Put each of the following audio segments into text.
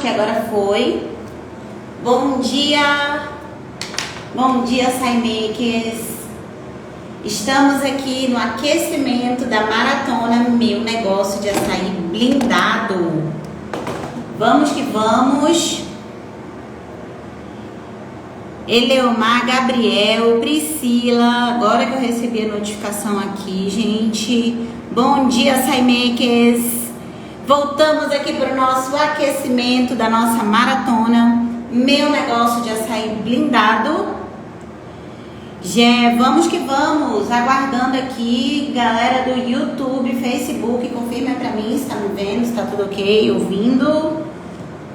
que agora foi. Bom dia Açaí Makers. Estamos aqui no aquecimento da maratona Meu Negócio de Açaí Blindado. Vamos que vamos. Eleomar, Gabriel, Priscila, agora que eu recebi a notificação aqui, gente. Bom dia, Açaí Makers. Voltamos aqui para o nosso aquecimento da nossa maratona Meu Negócio de Açaí Blindado. Vamos que vamos, aguardando aqui, galera do YouTube, Facebook, confirma pra mim se tá me vendo, se tá tudo ok, ouvindo.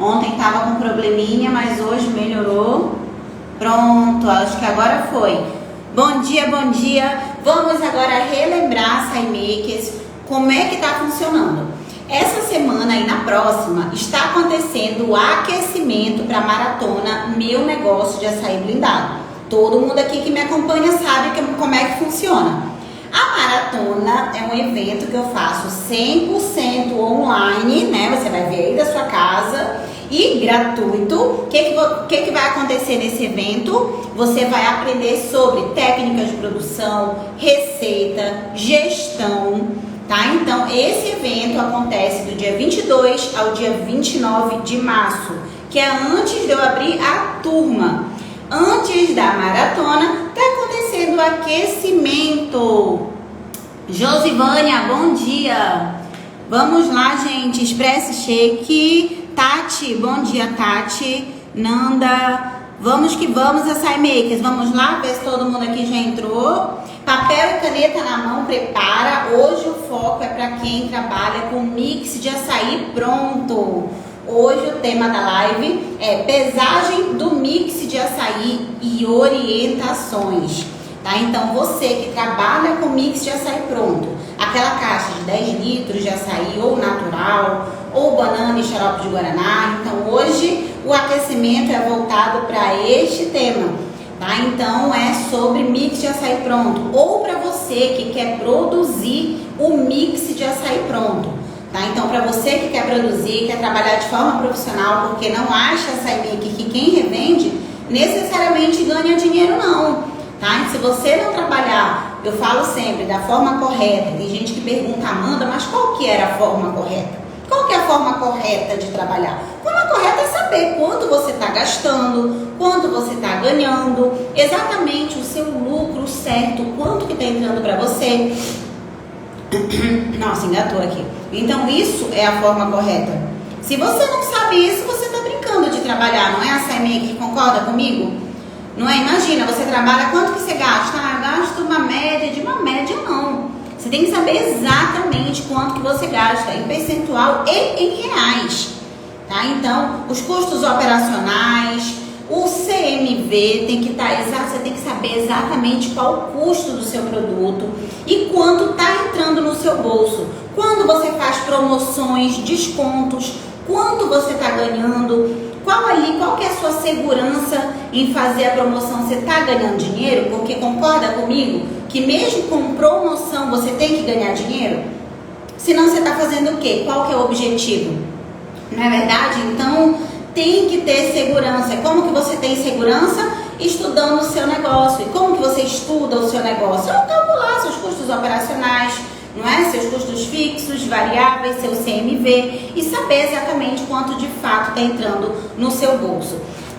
Ontem tava com probleminha, mas hoje melhorou. Pronto, acho que agora foi. Bom dia, bom dia. Vamos agora relembrar, Açaí Makers, como é que tá funcionando. Essa semana e na próxima está acontecendo o aquecimento para a maratona Meu Negócio de Açaí Blindado. Todo mundo aqui que me acompanha sabe como é que funciona. A maratona é um evento que eu faço 100% online, né? Você vai ver aí da sua casa e gratuito. O que vai acontecer nesse evento? Você vai aprender sobre técnicas de produção, receita, gestão, tá? Então, esse evento acontece do dia 22 ao dia 29 de março, que é antes de eu abrir a turma. Antes da maratona, tá acontecendo o aquecimento. Josivânia, bom dia. Vamos lá, gente. Express Shake. Tati, bom dia, Tati. Nanda, vamos que vamos, Açaí Makers. Vamos lá, ver se todo mundo aqui já entrou. Papel e caneta na mão, prepara. Hoje o foco é para quem trabalha com mix de açaí pronto. Hoje o tema da live é pesagem do mix de açaí e orientações, tá? Então você que trabalha com mix de açaí pronto, aquela caixa de 10 litros de açaí ou natural, ou banana e xarope de guaraná, então hoje o aquecimento é voltado para este tema, tá? Então é sobre mix de açaí pronto, ou para você que quer produzir o mix de açaí pronto. Tá? Então, para você que quer produzir, quer trabalhar de forma profissional, porque não acha, Açaí Maker, que quem revende necessariamente ganha dinheiro, não. Tá? E se você não trabalhar, eu falo sempre, da forma correta. Tem gente que pergunta, Amanda, mas qual que era a forma correta? Qual que é a forma correta de trabalhar? A forma correta é saber quanto você está gastando, quanto você está ganhando, exatamente o seu lucro certo, quanto que está entrando para você. Nossa, engatou aqui. Então isso é a forma correta. Se você não sabe isso, você está brincando de trabalhar, não é, Açaí Maker? Concorda comigo? Não é? Imagina, você trabalha, quanto que você gasta? Ah, eu gasto uma média não. Você tem que saber exatamente quanto que você gasta em percentual e em reais, tá? Então, os custos operacionais, o CMV tem que estar exato, você tem que saber exatamente qual o custo do seu produto e quanto está entrando no seu bolso. Quando você faz promoções, descontos, quanto você está ganhando, qual que é a sua segurança em fazer a promoção? Você está ganhando dinheiro? Porque concorda comigo que mesmo com promoção você tem que ganhar dinheiro? Senão você está fazendo o quê? Qual que é o objetivo? Não é verdade? Então tem que ter segurança. Como que você tem segurança? Estudando o seu negócio. E como que você estuda o seu negócio? É calcular seus custos operacionais, não é? Seus custos fixos, variáveis, seu CMV e saber exatamente quanto de fato está entrando no seu bolso.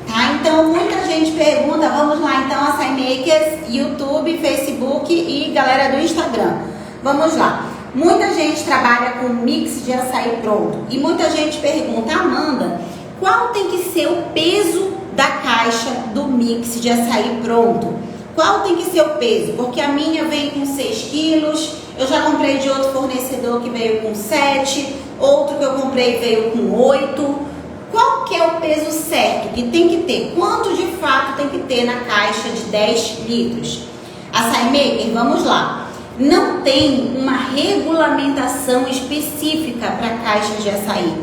Tá? Então, muita gente pergunta, vamos lá então, Açaí Makers, YouTube, Facebook e galera do Instagram. Vamos lá. Muita gente trabalha com mix de açaí pronto e muita gente pergunta, Amanda, qual tem que ser o peso da caixa do mix de açaí pronto? Qual tem que ser o peso? Porque a minha vem com 6 quilos, eu já comprei de outro fornecedor que veio com 7, outro que eu comprei veio com 8. Qual que é o peso certo que tem que ter? Quanto de fato tem que ter na caixa de 10 litros? Açaí Maker, vamos lá. Não tem uma regulamentação específica para caixas de açaí.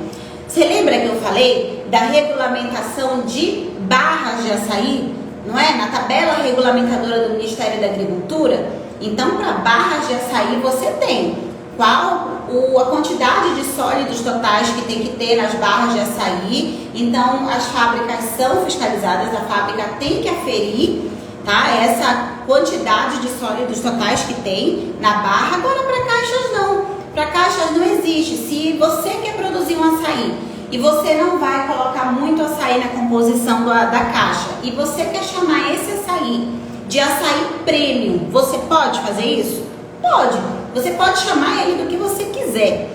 Você lembra que eu falei da regulamentação de barras de açaí? Não é? Na tabela regulamentadora do Ministério da Agricultura. Então, para barras de açaí você tem qual a quantidade de sólidos totais que tem que ter nas barras de açaí. Então, as fábricas são fiscalizadas, a fábrica tem que aferir, tá, essa quantidade de sólidos totais que tem na barra. Agora, para caixas não. Para caixas não existe. Se você quer produzir um açaí e você não vai colocar muito açaí na composição da caixa e você quer chamar esse açaí de açaí premium, você pode fazer isso? Pode. Você pode chamar ele do que você quiser.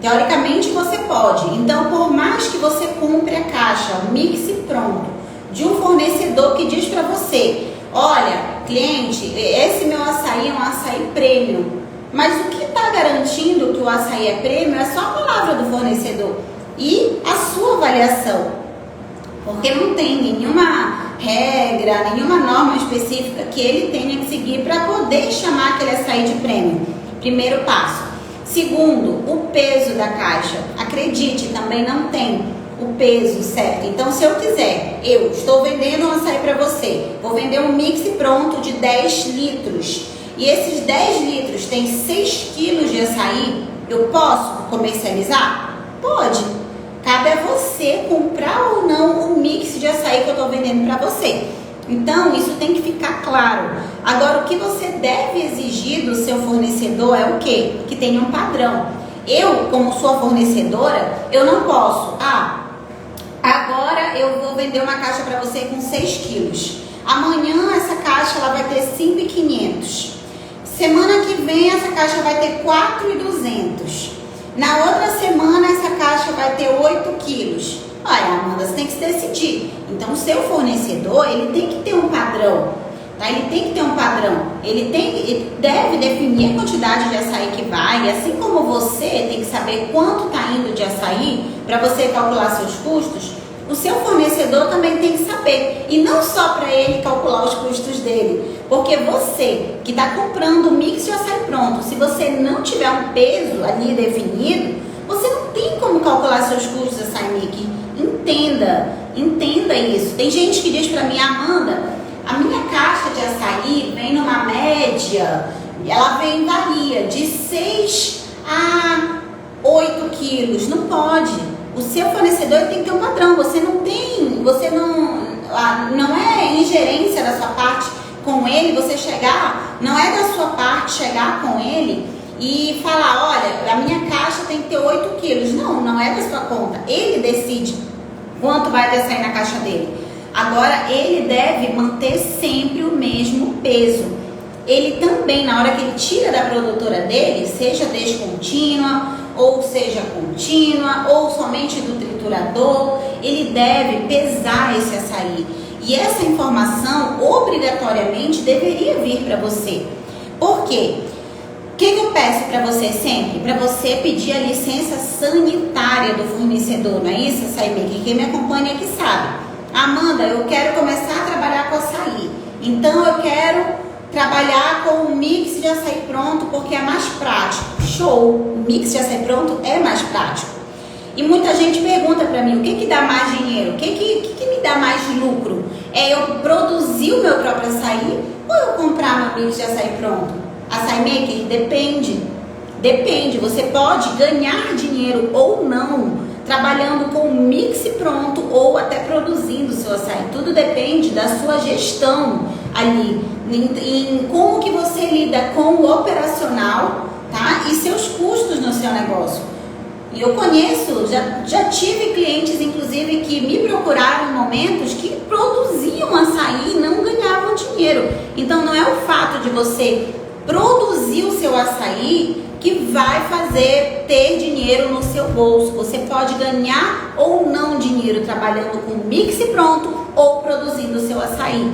Teoricamente você pode. Então, por mais que você compre a caixa, o mix pronto, de um fornecedor que diz para você: olha, cliente, esse meu açaí é um açaí premium. Mas o que está garantindo que o açaí é premium é só a palavra do fornecedor e a sua avaliação. Porque não tem nenhuma regra, nenhuma norma específica que ele tenha que seguir para poder chamar aquele açaí de premium. Primeiro passo. Segundo, o peso da caixa. Acredite, também não tem o peso certo. Então, se eu quiser, eu estou vendendo um açaí para você, vou vender um mix pronto de 10 litros. E esses 10 litros tem 6 quilos de açaí, eu posso comercializar? Pode. Cabe a você comprar ou não o mix de açaí que eu estou vendendo para você. Então, isso tem que ficar claro. Agora, o que você deve exigir do seu fornecedor é o quê? Que tenha um padrão. Eu, como sua fornecedora, eu não posso. Agora eu vou vender uma caixa para você com 6 quilos. Amanhã essa caixa ela vai ter 5.500. Semana que vem essa caixa vai ter 4.200. Na outra semana essa caixa vai ter 8 quilos. Olha, Amanda, você tem que se decidir. Então, o seu fornecedor, ele tem que ter um padrão, tá? Ele tem que ter um padrão. Ele deve definir a quantidade de açaí que vai. E assim como você tem que saber quanto está indo de açaí para você calcular seus custos, o seu fornecedor também tem que saber. E não só para ele calcular os custos dele. Porque você que está comprando o mix de açaí pronto, se você não tiver um peso ali definido, você não tem como calcular seus custos de açaí mix. Entenda isso. Tem gente que diz pra mim: Amanda, a minha caixa de açaí vem numa média, ela varia de 6 a 8 quilos. Não pode. O seu fornecedor tem que ter um padrão. Não é ingerência da sua parte com ele, você chegar, não é da sua parte chegar com ele e falar: olha, a minha caixa tem que ter 8 quilos. Não é da sua conta. Ele decide quanto vai sair na caixa dele. Agora, ele deve manter sempre o mesmo peso. Ele também, na hora que ele tira da produtora dele, seja descontínua, ou seja contínua, ou somente do triturador, ele deve pesar esse açaí. E essa informação, obrigatoriamente, deveria vir para você. Por quê? O que eu peço para você sempre? Para você pedir a licença sanitária do fornecedor, não é isso, açaí maker? Quem me acompanha aqui sabe. Amanda, eu quero começar a trabalhar com açaí. Então eu quero trabalhar com o mix de açaí pronto porque é mais prático. Show! O mix de açaí pronto é mais prático. E muita gente pergunta para mim: o que dá mais dinheiro? O que me dá mais lucro? É eu produzir o meu próprio açaí ou eu comprar meu mix de açaí pronto? Açaí maker? Depende. Você pode ganhar dinheiro ou não trabalhando com mix pronto ou até produzindo o seu açaí. Tudo depende da sua gestão ali, em como que você lida com o operacional, tá? E seus custos no seu negócio. E eu conheço, já tive clientes, inclusive, que me procuraram em momentos que produziam açaí e não ganhavam dinheiro. Então, não é o fato de você produzir o seu açaí que vai fazer ter dinheiro no seu bolso. Você pode ganhar ou não dinheiro trabalhando com mix pronto ou produzindo o seu açaí.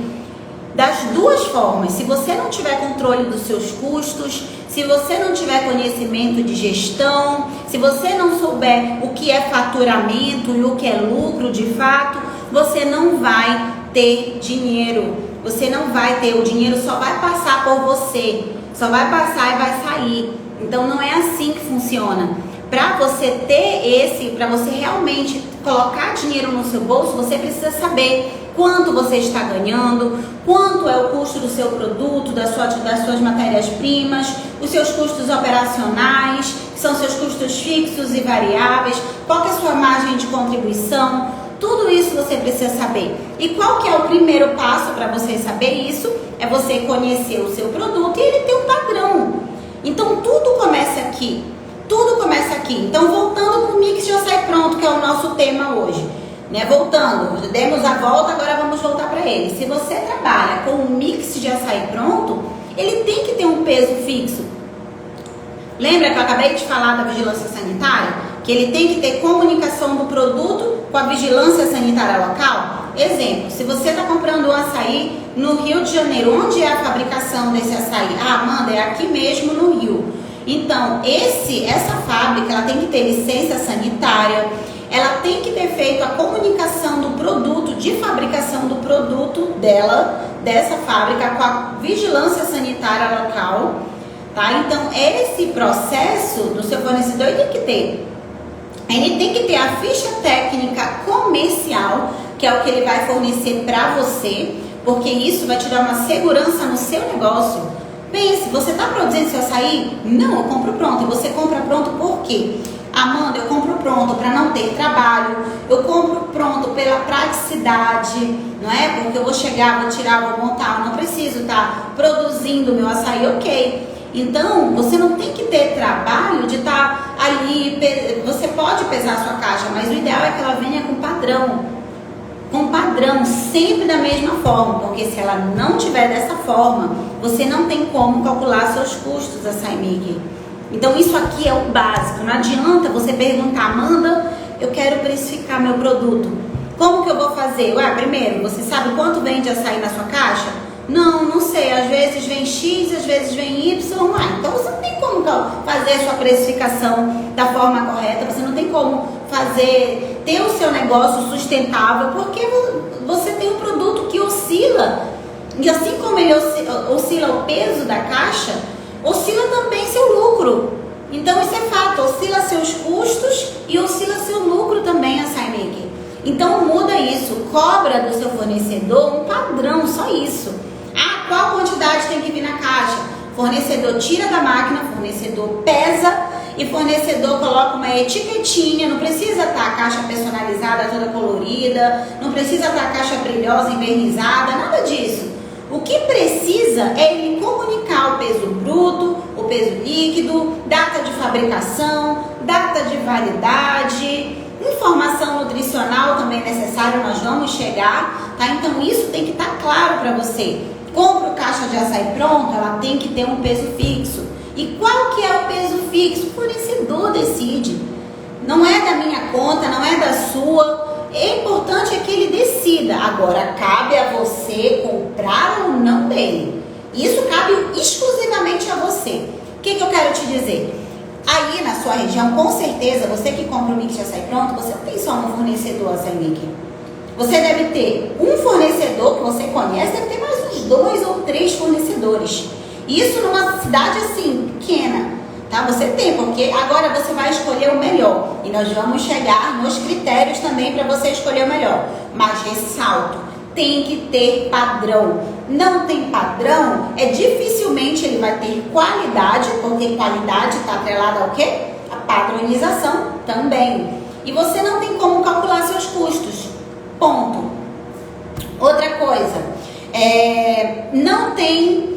Das duas formas, se você não tiver controle dos seus custos, se você não tiver conhecimento de gestão, se você não souber o que é faturamento e o que é lucro de fato, você não vai ter dinheiro. Você não vai ter, o dinheiro só vai passar por você, só vai passar e vai sair. Então não é assim que funciona. Para você para você realmente colocar dinheiro no seu bolso, você precisa saber quanto você está ganhando, quanto é o custo do seu produto, das suas matérias-primas, os seus custos operacionais, são seus custos fixos e variáveis, qual que é a sua margem de contribuição, tudo isso você precisa saber. E qual que é o primeiro passo para você saber isso? É você conhecer o seu produto e ele ter um padrão. Então tudo começa aqui, tudo começa aqui. Então voltando para o mix de açaí pronto, que é o nosso tema hoje. Voltando, demos a volta, agora vamos voltar para ele. Se você trabalha com um mix de açaí pronto, ele tem que ter um peso fixo. Lembra que eu acabei de falar da vigilância sanitária? Que ele tem que ter comunicação do produto com a vigilância sanitária local? Exemplo, se você está comprando um açaí no Rio de Janeiro, onde é a fabricação desse açaí? Ah, Amanda, é aqui mesmo no Rio. Então, essa fábrica, ela tem que ter licença sanitária, ela tem que ter feito a comunicação do produto, de fabricação do produto dela, dessa fábrica, com a vigilância sanitária local, tá? Então, esse processo do seu fornecedor, ele tem que ter a ficha técnica comercial, que é o que ele vai fornecer para você, porque isso vai te dar uma segurança no seu negócio. Pense, você está produzindo seu açaí? Não, eu compro pronto. E você compra pronto por quê? Amanda, eu compro pronto para não ter trabalho, eu compro pronto pela praticidade, não é? Porque eu vou chegar, vou tirar, vou montar, eu não preciso estar produzindo meu açaí, ok. Então, você não tem que ter trabalho de estar ali, você pode pesar a sua caixa, mas o ideal é que ela venha com padrão, sempre da mesma forma, porque se ela não tiver dessa forma, você não tem como calcular seus custos, açaí maker. Então isso aqui é o básico, não adianta você perguntar, Amanda, eu quero precificar meu produto, como que eu vou fazer? Primeiro, você sabe quanto vende açaí na sua caixa? Não sei, às vezes vem X, às vezes vem Y, então você não tem como fazer a sua precificação da forma correta, você não tem como ter o seu negócio sustentável, porque você tem um produto que oscila, e assim como ele oscila o peso da caixa, oscila também seu lucro. Então isso é fato, oscila seus custos e oscila seu lucro também, açaí maker. Então muda isso, cobra do seu fornecedor um padrão, só isso. Qual quantidade tem que vir na caixa? Fornecedor tira da máquina, fornecedor pesa e fornecedor coloca uma etiquetinha. Não precisa estar a caixa personalizada toda colorida, não precisa estar a caixa brilhosa, envernizada, nada disso. O que precisa é ele comunicar o peso bruto, o peso líquido, data de fabricação, data de validade, informação nutricional também necessária, nós vamos chegar, tá? Então isso tem que estar claro para você. Compro caixa de açaí pronto, ela tem que ter um peso fixo. E qual que é o peso fixo? O fornecedor decide. Não é da minha conta, não é da sua. É importante é que ele decida. Agora, cabe a você comprar ou não dele. Isso cabe exclusivamente a você. O que eu quero te dizer? Aí na sua região, com certeza, você que compra o mix de açaí pronto, você não tem só um fornecedor açaí maker. Você deve ter um fornecedor que você conhece, deve ter mais uns 2 ou 3 fornecedores. Isso numa cidade assim, pequena, tá? Você tem, porque agora você vai escolher o melhor. E nós vamos chegar nos critérios também para você escolher o melhor. Mas ressalto, tem que ter padrão. Não tem padrão, dificilmente ele vai ter qualidade, porque qualidade está atrelada ao quê? A padronização também. E você não tem como calcular seus custos. Ponto. Outra coisa, não tem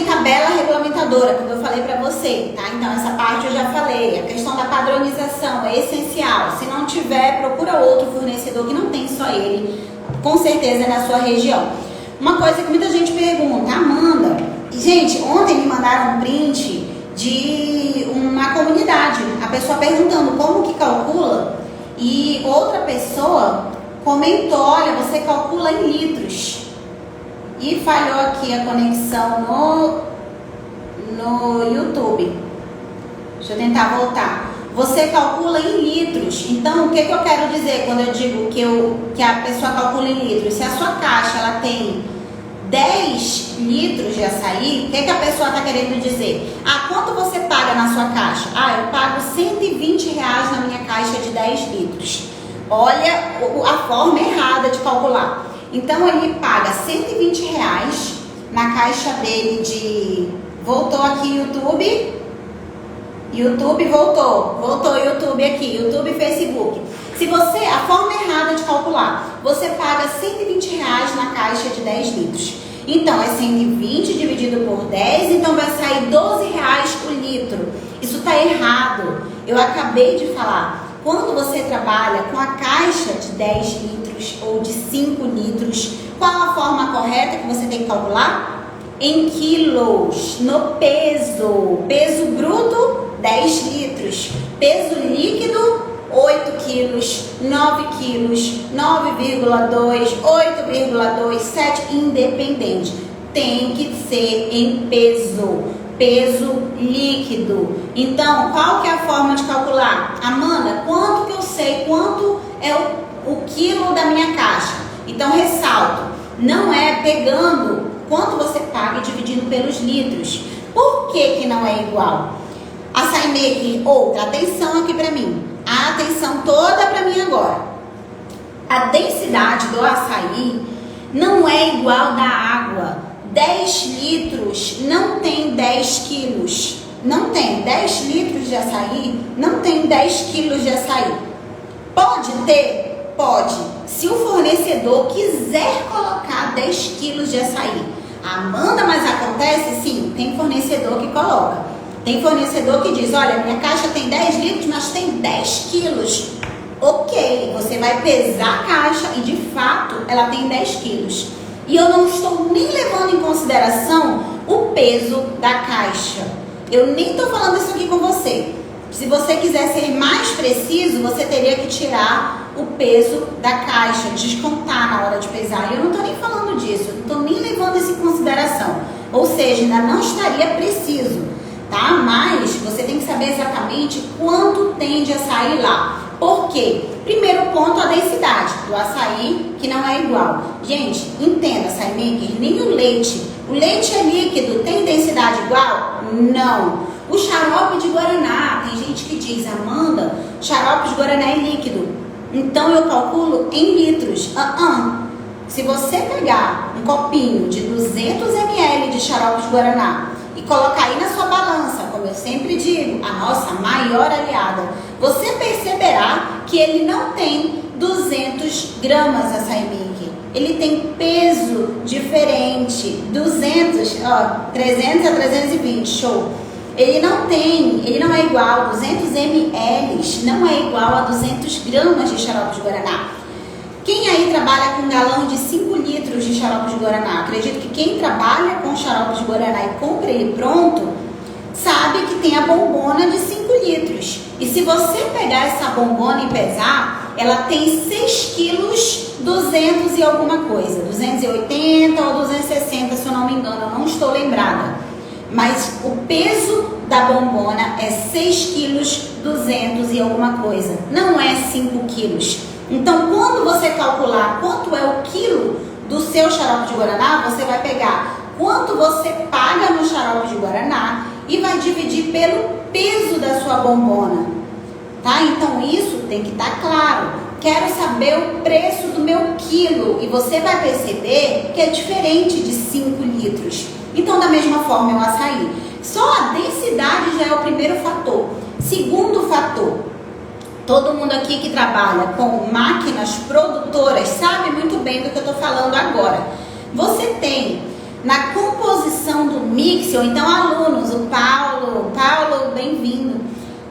tabela regulamentadora, como eu falei para você, tá? Então essa parte eu já falei. A questão da padronização é essencial. Se não tiver, procura outro fornecedor que não tem só ele, com certeza é na sua região. Uma coisa que muita gente pergunta, Amanda, gente, ontem me mandaram um print de uma comunidade, a pessoa perguntando como que calcula, e outra pessoa comentou, olha, você calcula em litros. E falhou aqui a conexão no YouTube. Deixa eu tentar voltar. Você calcula em litros. Então, o que eu quero dizer quando eu digo que a pessoa calcula em litros? Se a sua caixa ela tem 10 litros de açaí, o que a pessoa está querendo dizer? Quanto você paga na sua caixa? Eu pago R$120 na minha caixa de 10 litros. Olha a forma errada de calcular. Então ele paga R$120 na caixa dele de... Voltou aqui YouTube. YouTube voltou o YouTube aqui, YouTube e Facebook. Se você, a forma errada de calcular, você paga R$120 na caixa de 10 litros. Então, é 120 dividido por 10, então vai sair R$12 o litro. Isso está errado. Eu acabei de falar. Quando você trabalha com a caixa de 10 litros ou de 5 litros, qual a forma correta que você tem que calcular? Em quilos, no peso. Peso bruto, 10 litros. Peso líquido, 8 quilos, 9 quilos, 9,2, 8,2, 7, independente. Tem que ser em peso, peso líquido. Então, qual que é a forma de calcular? Amanda, quanto que eu sei quanto é o quilo da minha caixa? Então, ressalto, não é pegando quanto você paga e dividindo pelos litros. Por que que não é igual? Açaí Maker, outra, atenção aqui pra mim. A atenção toda pra mim agora. A densidade do açaí não é igual da água. 10 litros não tem 10 quilos. Não tem 10 litros de açaí, não tem 10 quilos de açaí. Pode ter? Pode. Se o fornecedor quiser colocar 10 quilos de açaí. Amanda, mas acontece? Sim, tem fornecedor que coloca. Tem fornecedor que diz, olha, minha caixa tem 10 litros, mas tem 10 quilos. Ok, você vai pesar a caixa e de fato ela tem 10 quilos. E eu não estou nem levando em consideração o peso da caixa. Eu nem estou falando isso aqui com você. Se você quiser ser mais preciso, você teria que tirar o peso da caixa, descontar na hora de pesar. E eu não estou nem falando disso, eu não estou nem levando isso em consideração. Ou seja, ainda não estaria preciso, tá? Mas você tem que saber exatamente quanto tem de açaí lá. Por quê? Primeiro ponto, a densidade do açaí, que não é igual. Gente, entenda, Açaí Maker, nem o leite. O leite é líquido, tem densidade igual? Não. O xarope de guaraná, tem gente que diz, Amanda, xarope de guaraná é líquido. Então eu calculo em litros. Se você pegar um copinho de 200 ml de xarope de guaraná e colocar aí na sua balança, como eu sempre digo, a nossa maior aliada, você perceberá que ele não tem 200 gramas Açaí Maker. Ele tem peso diferente, 300 a 320, show. Ele não é igual, 200 ml não é igual a 200 gramas de xarope de guaraná. Quem aí trabalha com um galão de 5 litros de xarope de guaraná? Acredito que quem trabalha com xarope de guaraná e compra ele pronto, sabe que tem a bombona de 5 litros. E se você pegar essa bombona e pesar, ela tem 6 quilos 200 e alguma coisa. 280 ou 260, se eu não me engano, eu não estou lembrada. Mas o peso da bombona é 6 quilos 200 e alguma coisa. Não é 5 quilos. Então, quando você calcular quanto é o quilo do seu xarope de guaraná, você vai pegar quanto você paga no xarope de guaraná e vai dividir pelo peso da sua bombona, tá? Então, isso tem que estar claro. Quero saber o preço do meu quilo e você vai perceber que é diferente de 5 litros. Então, da mesma forma, é o açaí. Só a densidade já é o primeiro fator. Segundo fator, todo mundo aqui que trabalha com máquinas produtoras sabe muito bem do que eu estou falando agora. Você tem na composição do mix, ou então alunos, o Paulo, bem-vindo.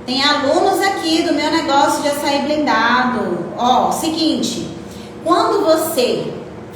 Tem alunos aqui do meu negócio de açaí blendado. Ó, seguinte, quando você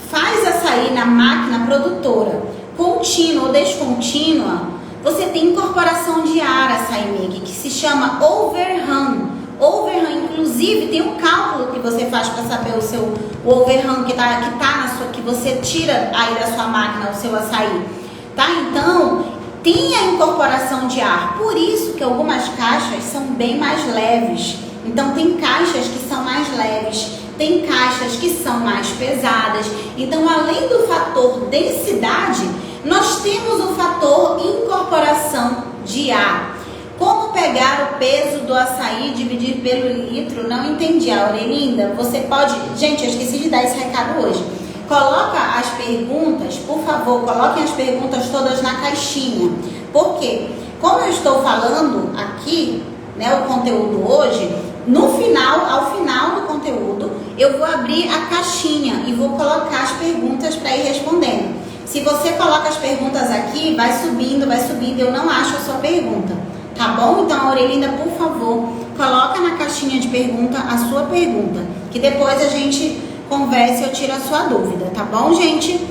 faz açaí na máquina produtora, contínua ou descontínua, você tem incorporação de ar Açaí Maker, que se chama overrun. Overrun, inclusive, tem um cálculo que você faz para saber o overrun que você tira aí da sua máquina, o seu açaí, tá? Então, tem a incorporação de ar, por isso que algumas caixas são bem mais leves. Então, tem caixas que são mais leves, tem caixas que são mais pesadas. Então, além do fator densidade, nós temos o fator incorporação de ar. Como pegar o peso do açaí e dividir pelo litro? Não entendi, Aurelinda. Você pode... Gente, eu esqueci de dar esse recado hoje. Coloca as perguntas, por favor, coloquem as perguntas todas na caixinha. Por quê? como eu estou falando aqui, né, o conteúdo hoje, no final, ao final do conteúdo, eu vou abrir a caixinha e vou colocar as perguntas para ir respondendo. Se você coloca as perguntas aqui, vai subindo, eu não acho a sua pergunta, tá bom? Então, Aurelinda, por favor, coloca na caixinha de pergunta a sua pergunta, que depois a gente conversa e eu tiro a sua dúvida, tá bom, gente?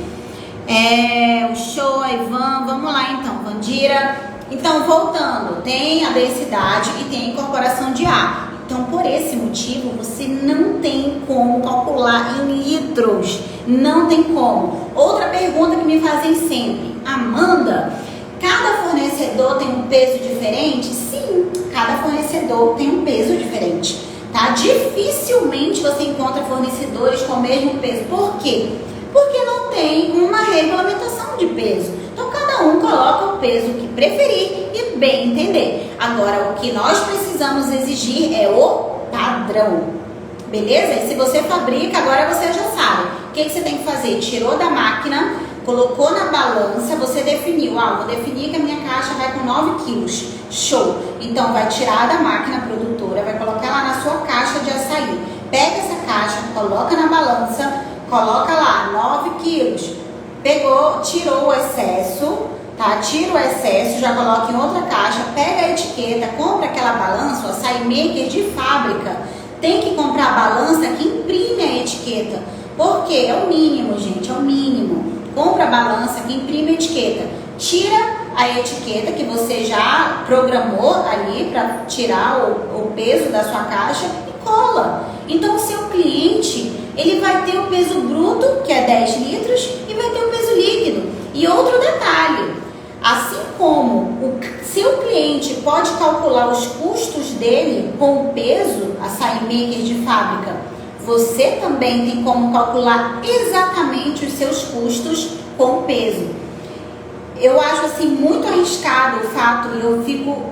O show, a Ivan, vamos lá então, Vandira. Então, voltando, tem a densidade e tem a incorporação de ar. Então, por esse motivo, você não tem como calcular em litros. Não tem como. Outra pergunta que me fazem sempre. Amanda, cada fornecedor tem um peso diferente? Sim, cada fornecedor tem um peso diferente. Tá? Dificilmente você encontra fornecedores com o mesmo peso. Por quê? Porque não tem uma regulamentação de peso. Então, cada um coloca o peso que preferir e bem entender. Agora, o que nós precisamos exigir é o padrão. Beleza? E se você fabrica, agora você já sabe. O que você tem que fazer? Tirou da máquina, colocou na balança, você definiu. Vou definir que a minha caixa vai com 9 quilos. Show! Então, vai tirar da máquina produtora, vai colocar lá na sua caixa de açaí. Pega essa caixa, coloca na balança, coloca lá 9 quilos. Pegou, tirou o excesso, tá? Tira o excesso, já coloca em outra caixa, pega a etiqueta, compra aquela balança, o açaí maker de fábrica. Tem que comprar a balança que imprime a etiqueta. Por quê? É o mínimo, gente, é o mínimo. Compra a balança que imprime a etiqueta. Tira a etiqueta que você já programou ali para tirar o peso da sua caixa e cola. Então, o seu cliente, ele vai ter o peso bruto, que é 10 litros, e vai ter o peso líquido. E outro detalhe, assim como o seu cliente pode calcular os custos dele com o peso, açaí maker de fábrica, você também tem como calcular exatamente os seus custos com o peso. Eu acho assim muito arriscado o fato, e eu fico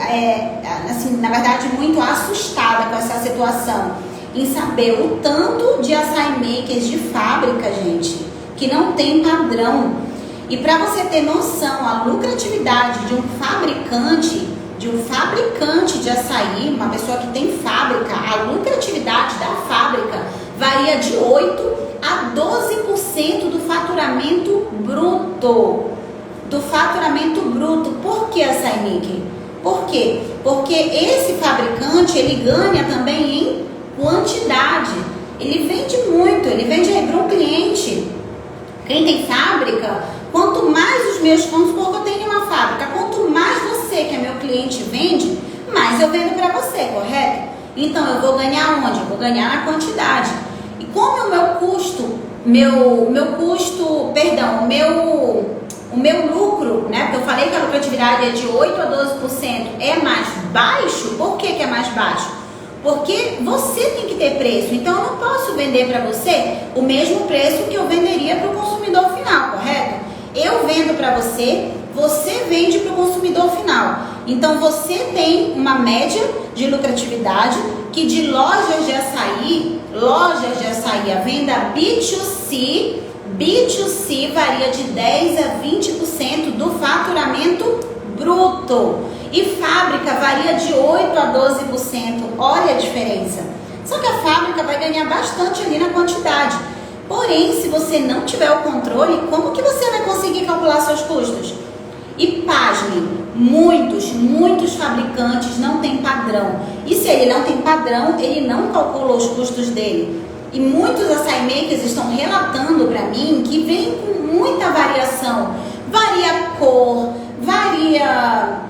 assim, na verdade, muito assustada com essa situação, em saber o tanto de açaí makers de fábrica, gente, que não tem padrão. E para você ter noção, a lucratividade de um fabricante de açaí, uma pessoa que tem fábrica, a lucratividade da fábrica varia de 8 a 12% do faturamento bruto. Por que açaí maker? Por quê? Porque esse fabricante, ele ganha também em quantidade. Ele vende muito, ele vende para um cliente. Quem tem fábrica, quanto mais os meus, vamos supor que eu tenho uma fábrica, quanto mais você, que é meu cliente, vende, mais eu vendo para você, correto? Então eu vou ganhar onde? Eu vou ganhar na quantidade. E como o meu lucro, né? Porque eu falei que a lucratividade é de 8 a 12%, é mais baixo. Por que é mais baixo? Porque você tem que ter preço. Então eu não posso vender para você o mesmo preço que eu venderia para o consumidor final, correto? Eu vendo para você, você vende para o consumidor final. Então você tem uma média de lucratividade que de lojas de açaí, a venda B2C varia de 10 a 20% do faturamento bruto. E fábrica varia de 8 a 12%. Olha a diferença. Só que a fábrica vai ganhar bastante ali na quantidade. Porém, se você não tiver o controle, como que você vai conseguir calcular seus custos? E pasmem, muitos fabricantes não têm padrão. E se ele não tem padrão, ele não calcula os custos dele. E muitos açaí makers estão relatando para mim que vem com muita variação. Varia a cor, varia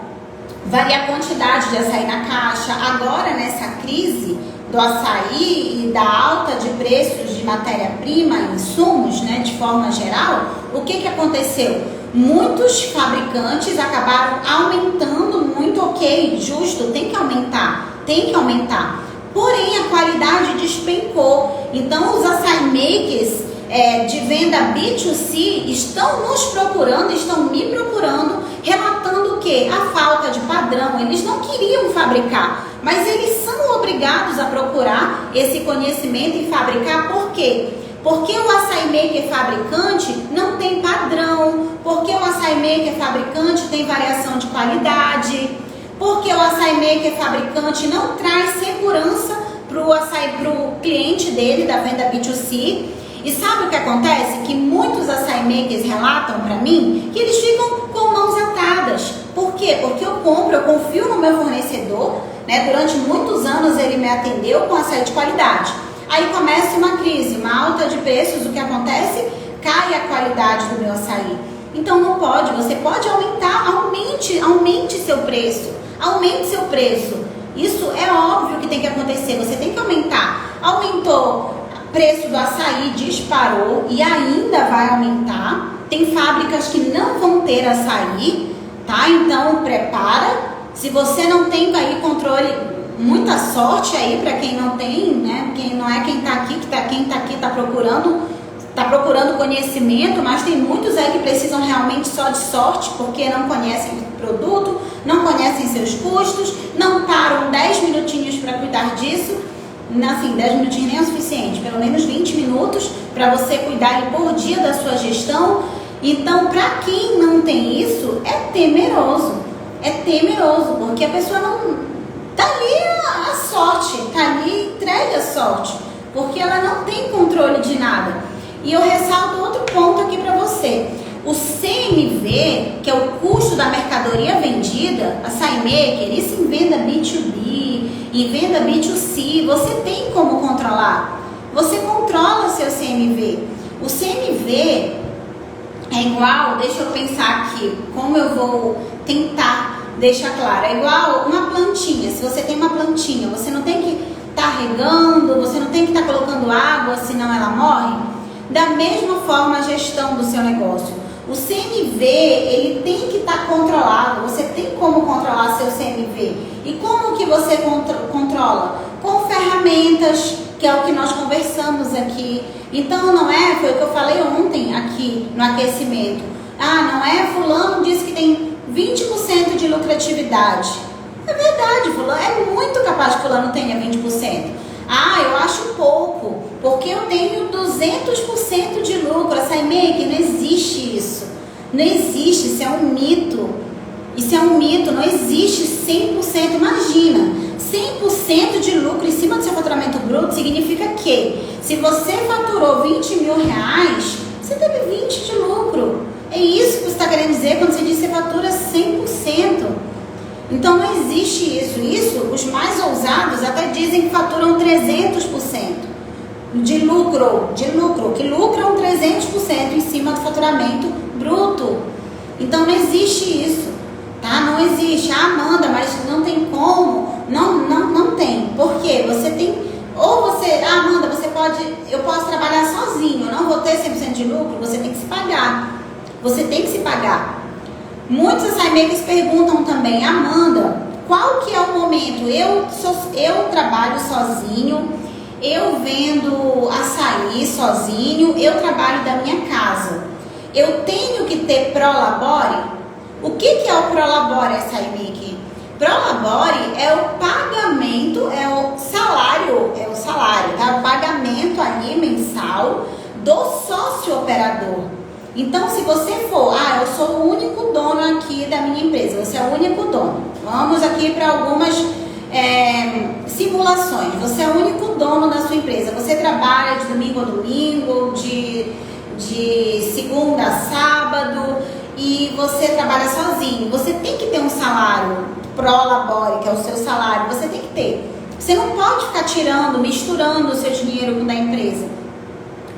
a quantidade de açaí na caixa. Agora, nessa crise do açaí e da alta de preços de matéria-prima, insumos, né, de forma geral, o que aconteceu? Muitos fabricantes acabaram aumentando muito, ok, justo, tem que aumentar. Porém, a qualidade despencou. Então, os açaí makers de venda B2C estão me procurando, relatando o quê? A falta de padrão. Eles não queriam fabricar, mas eles são obrigados a procurar esse conhecimento e fabricar. Por quê? Porque o açaí maker fabricante não tem padrão, porque o açaí maker fabricante tem variação de qualidade, porque o açaí maker fabricante não traz segurança para o cliente dele da venda B2C. E sabe o que acontece? Que muitos açaí makers relatam para mim que eles ficam com mãos atadas. Por quê? Porque eu compro, eu confio no meu fornecedor, né? Durante muitos anos ele me atendeu com açaí de qualidade. Aí começa uma crise, uma alta de preços, o que acontece? Cai a qualidade do meu açaí. Então não pode, você pode aumentar, aumente seu preço, aumente seu preço. Isso é óbvio que tem que acontecer, você tem que aumentar. Aumentou, o preço do açaí disparou e ainda vai aumentar. Tem fábricas que não vão ter açaí, tá? Então prepara. Se você não tem aí controle, muita sorte aí para quem não tem, né? Quem não é quem tá aqui, quem tá aqui tá procurando conhecimento, mas tem muitos aí que precisam realmente só de sorte, porque não conhecem o produto, não conhecem seus custos, não param 10 minutinhos para cuidar disso. Assim, 10 minutinhos nem é o suficiente, pelo menos 20 minutos para você cuidar aí por dia da sua gestão. Então, para quem não tem isso, é temeroso, porque a pessoa não tá ali a sorte, tá ali entregue a sorte, porque ela não tem controle de nada. E eu ressalto outro ponto aqui para você. O CMV, que é o custo da mercadoria vendida, açaí maker, isso em venda B2B, em venda B2C, você tem como controlar. Você controla seu CMV. O CMV é igual, deixa eu pensar aqui, como eu vou tentar deixar claro, é igual uma plantinha. Se você tem uma plantinha, você não tem que estar regando, você não tem que estar colocando água, senão ela morre. Da mesma forma a gestão do seu negócio. O CMV, ele tem que estar controlado, você tem como controlar seu CMV. E como que você controla? Com ferramentas, que é o que nós conversamos aqui. Então não é, foi o que eu falei ontem aqui no aquecimento. Não é, fulano disse que tem 20% de lucratividade. É verdade, fulano, é muito capaz que fulano tenha 20%. Eu acho pouco, porque eu tenho 200% de lucro. Açaí maker, não existe isso. Não existe, isso é um mito. Isso é um mito, não existe 100%. Imagina, 100% de lucro em cima do seu faturamento bruto significa que se você faturou 20 mil reais, você teve 20 de lucro. É isso que você está querendo dizer quando você diz que você fatura 100%. Então não existe isso. Os mais ousados até dizem que faturam 300% de lucro, que lucram 300% em cima do faturamento bruto. Então não existe isso, tá? Não existe. Amanda, mas não tem como. Não tem. Por quê? Você tem, ou você, Amanda, eu posso trabalhar sozinho, eu não vou ter 100% de lucro, você tem que se pagar. Você tem que se pagar. Muitos açaí makers perguntam também, Amanda, qual que é o momento? Eu trabalho sozinho, eu vendo açaí sozinho, eu trabalho da minha casa. Eu tenho que ter Prolabore? O que é o Prolabore, açaí maker? Prolabore é o pagamento, é o salário, tá? O pagamento ali mensal do sócio operador. Então, se você for, eu sou o único dono aqui da minha empresa, você é o único dono. Vamos aqui para algumas simulações. Você é o único dono da sua empresa. Você trabalha de domingo a domingo, de segunda a sábado, e você trabalha sozinho. Você tem que ter um salário Prolabore, que é o seu salário. Você tem que ter. Você não pode ficar misturando o seu dinheiro com o da empresa.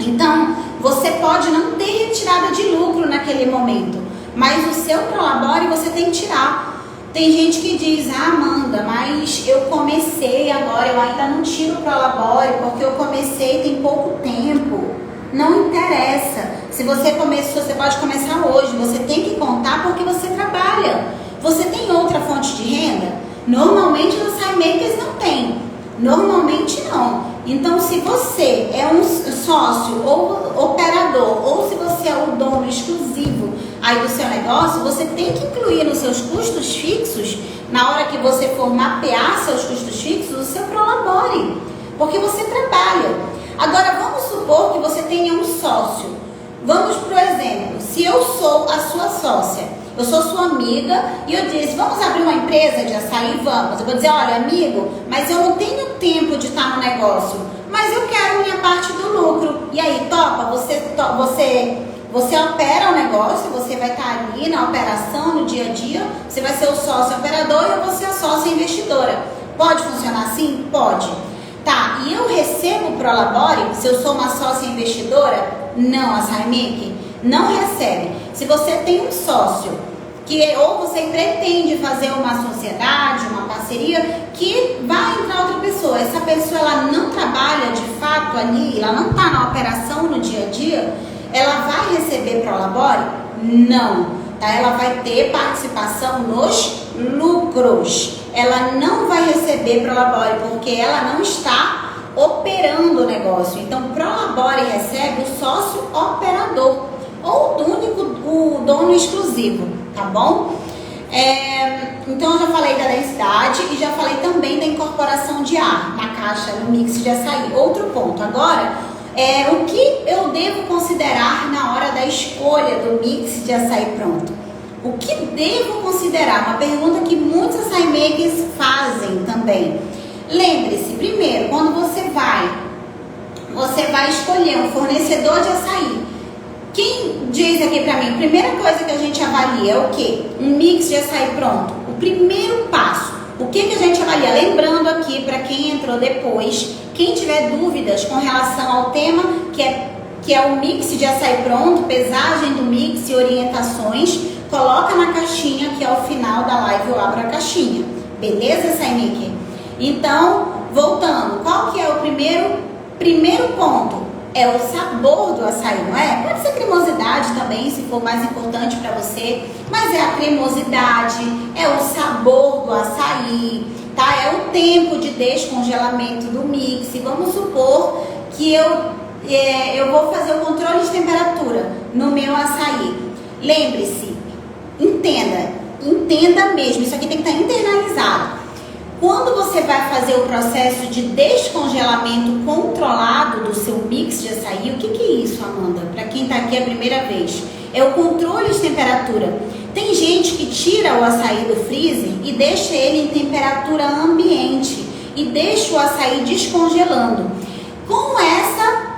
Então, você pode não ter retirada de lucro naquele momento, mas o seu Prolabore você tem que tirar. Tem gente que diz, Amanda, mas eu comecei agora, eu ainda não tiro o Prolabore, porque eu comecei tem pouco tempo. Não interessa. Se você começou, você pode começar hoje, você tem que contar porque você trabalha. Você tem outra fonte de renda? Normalmente os açaí makers não tem. Normalmente não. Então, se você é um sócio ou operador, ou se você é o dono exclusivo aí do seu negócio, você tem que incluir nos seus custos fixos, na hora que você for mapear seus custos fixos, o seu Prolabore, porque você trabalha. Agora, vamos supor que você tenha um sócio. Vamos pro exemplo, se eu sou a sua sócia, eu sou sua amiga e eu disse, vamos abrir uma empresa de açaí? Vamos. Eu vou dizer, olha, amigo, mas eu não tenho tempo de estar no negócio, mas eu quero minha parte do lucro. E aí, topa? Você opera o negócio, você vai estar ali na operação, no dia a dia, você vai ser o sócio operador e eu vou ser a sócia investidora. Pode funcionar assim? Pode. Tá, e eu recebo o Prolabore se eu sou uma sócia investidora? Não, Açaí Make não recebe. Se você tem um sócio que ou você pretende fazer uma sociedade, uma parceria, que vai entrar outra pessoa, essa pessoa ela não trabalha de fato ali, ela não está na operação no dia a dia, ela vai receber Prolabore? Não, tá? Ela vai ter participação nos lucros. Ela não vai receber Prolabore porque ela não está operando o negócio. Então, Prolabore recebe o sócio operador ou o dono exclusivo, tá bom? Então, eu já falei da densidade e já falei também da incorporação de ar na caixa, no mix de açaí. Outro ponto agora, o que eu devo considerar na hora da escolha do mix de açaí pronto? O que devo considerar? Uma pergunta que muitos açaí makers fazem também. Lembre-se, primeiro, quando você vai escolher um fornecedor de açaí. Quem diz aqui pra mim, a primeira coisa que a gente avalia é o quê? Um mix de açaí pronto. O primeiro passo. O que a gente avalia? Lembrando aqui, para quem entrou depois, quem tiver dúvidas com relação ao tema, que é o mix de açaí pronto, pesagem do mix e orientações, coloca na caixinha que ao final da live eu abro a caixinha. Beleza, açaí maker? Então, voltando, qual que é o primeiro ponto? É o sabor do açaí, não é? Pode ser cremosidade também, se for mais importante para você, mas é a cremosidade, é o sabor do açaí, tá? É o tempo de descongelamento do mix. Vamos supor que eu vou fazer o controle de temperatura no meu açaí. Lembre-se, entenda mesmo, isso aqui tem que estar internalizado. Quando você vai fazer o processo de descongelamento controlado do seu mix de açaí, o que é isso, Amanda? Para quem está aqui a primeira vez, é o controle de temperatura. Tem gente que tira o açaí do freezer e deixa ele em temperatura ambiente e deixa o açaí descongelando. Com essa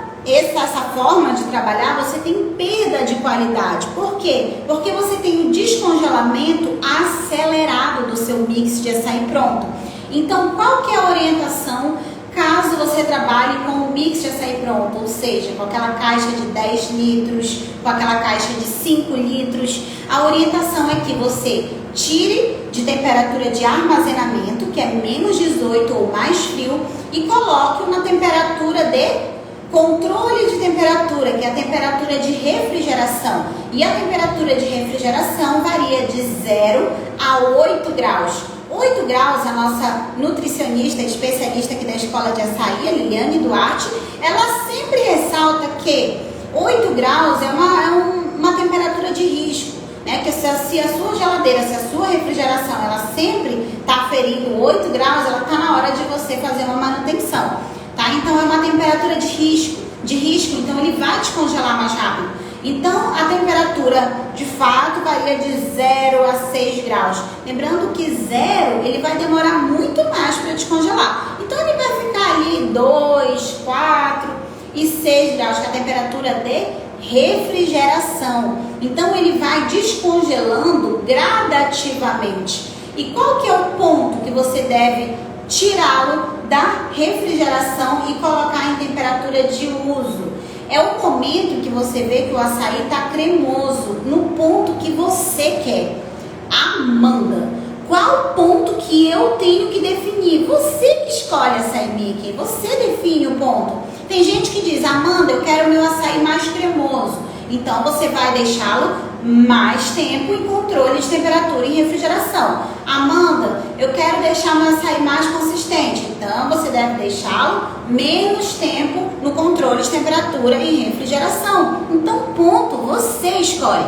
forma de trabalhar, você tem perda de qualidade. Por quê? Porque você tem um descongelamento acelerado do seu mix de açaí pronto. Então, qual que é a orientação caso você trabalhe com o mix de açaí pronto? Ou seja, com aquela caixa de 10 litros, com aquela caixa de 5 litros. A orientação é que você tire de temperatura de armazenamento, que é menos 18 ou mais frio, e coloque uma temperatura de controle de temperatura, que é a temperatura de refrigeração. E a temperatura de refrigeração varia de 0 a 8 graus. 8 graus, a nossa nutricionista, especialista aqui da Escola de Açaí, a Liliane Duarte, ela sempre ressalta que 8 graus é uma temperatura de risco, né? Que se a sua geladeira, se a sua refrigeração, ela sempre está ferindo 8 graus, ela está na hora de você fazer uma manutenção, tá? Então é uma temperatura de risco, então ele vai descongelar mais rápido. Então, a temperatura, de fato, varia de 0 a 6 graus. Lembrando que 0, ele vai demorar muito mais para descongelar. Então, ele vai ficar ali 2, 4 e 6 graus, que é a temperatura de refrigeração. Então, ele vai descongelando gradativamente. E qual que é o ponto que você deve tirá-lo da refrigeração e colocar em temperatura de uso? É o momento que você vê que o açaí está cremoso, no ponto que você quer. Amanda, qual o ponto que eu tenho que definir? Você que escolhe açaí maker, você define o ponto. Tem gente que diz, Amanda, eu quero o meu açaí mais cremoso. Então você vai deixá-lo mais tempo em controle de temperatura e refrigeração. Amanda, eu quero deixar meu açaí mais consistente. Então você deve deixá-lo menos tempo no controle de temperatura e refrigeração. Então, ponto, você escolhe.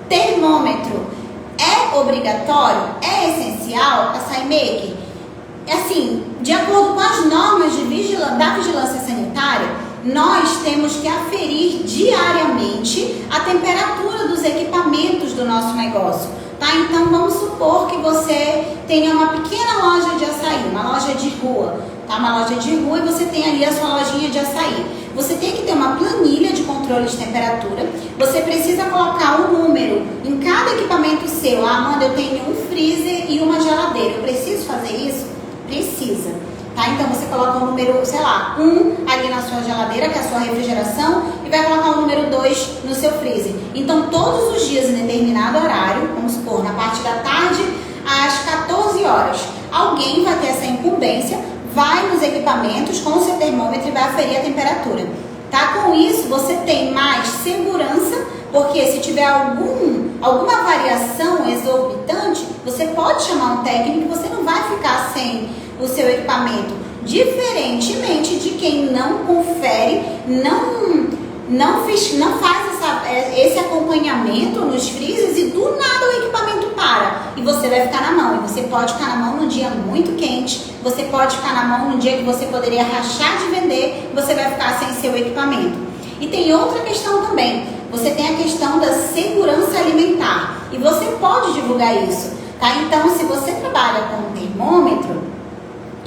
Termômetro é obrigatório? É essencial? Açaí maker? Assim, de acordo com as normas da vigilância sanitária, nós temos que aferir diariamente a temperatura dos equipamentos do nosso negócio, tá? Então vamos supor que você tenha uma pequena loja de açaí, uma loja de rua, tá? Uma loja de rua, e você tem ali a sua lojinha de açaí. Você tem que ter uma planilha de controle de temperatura. Você precisa colocar um número em cada equipamento seu. Ah, Amanda, eu tenho um freezer e uma geladeira. Eu preciso fazer isso? Precisa. Tá? Então você coloca o número, sei lá, 1 ali na sua geladeira, que é a sua refrigeração, e vai colocar o número 2 no seu freezer. Então todos os dias em determinado horário, vamos supor, na parte da tarde às 14 horas, alguém vai ter essa incumbência, vai nos equipamentos com o seu termômetro e vai aferir a temperatura. Tá? Com isso você tem mais segurança, porque se tiver alguma variação exorbitante, você pode chamar um técnico e você não vai ficar sem o seu equipamento. Diferentemente de quem não confere, não faz esse acompanhamento nos freezers, e do nada o equipamento para e você vai ficar na mão. E você pode ficar na mão num dia muito quente, você pode ficar na mão num dia que você poderia rachar de vender, você vai ficar sem seu equipamento. E tem outra questão também, você tem a questão da segurança alimentar, e você pode divulgar isso, tá? Então, se você trabalha com um termômetro,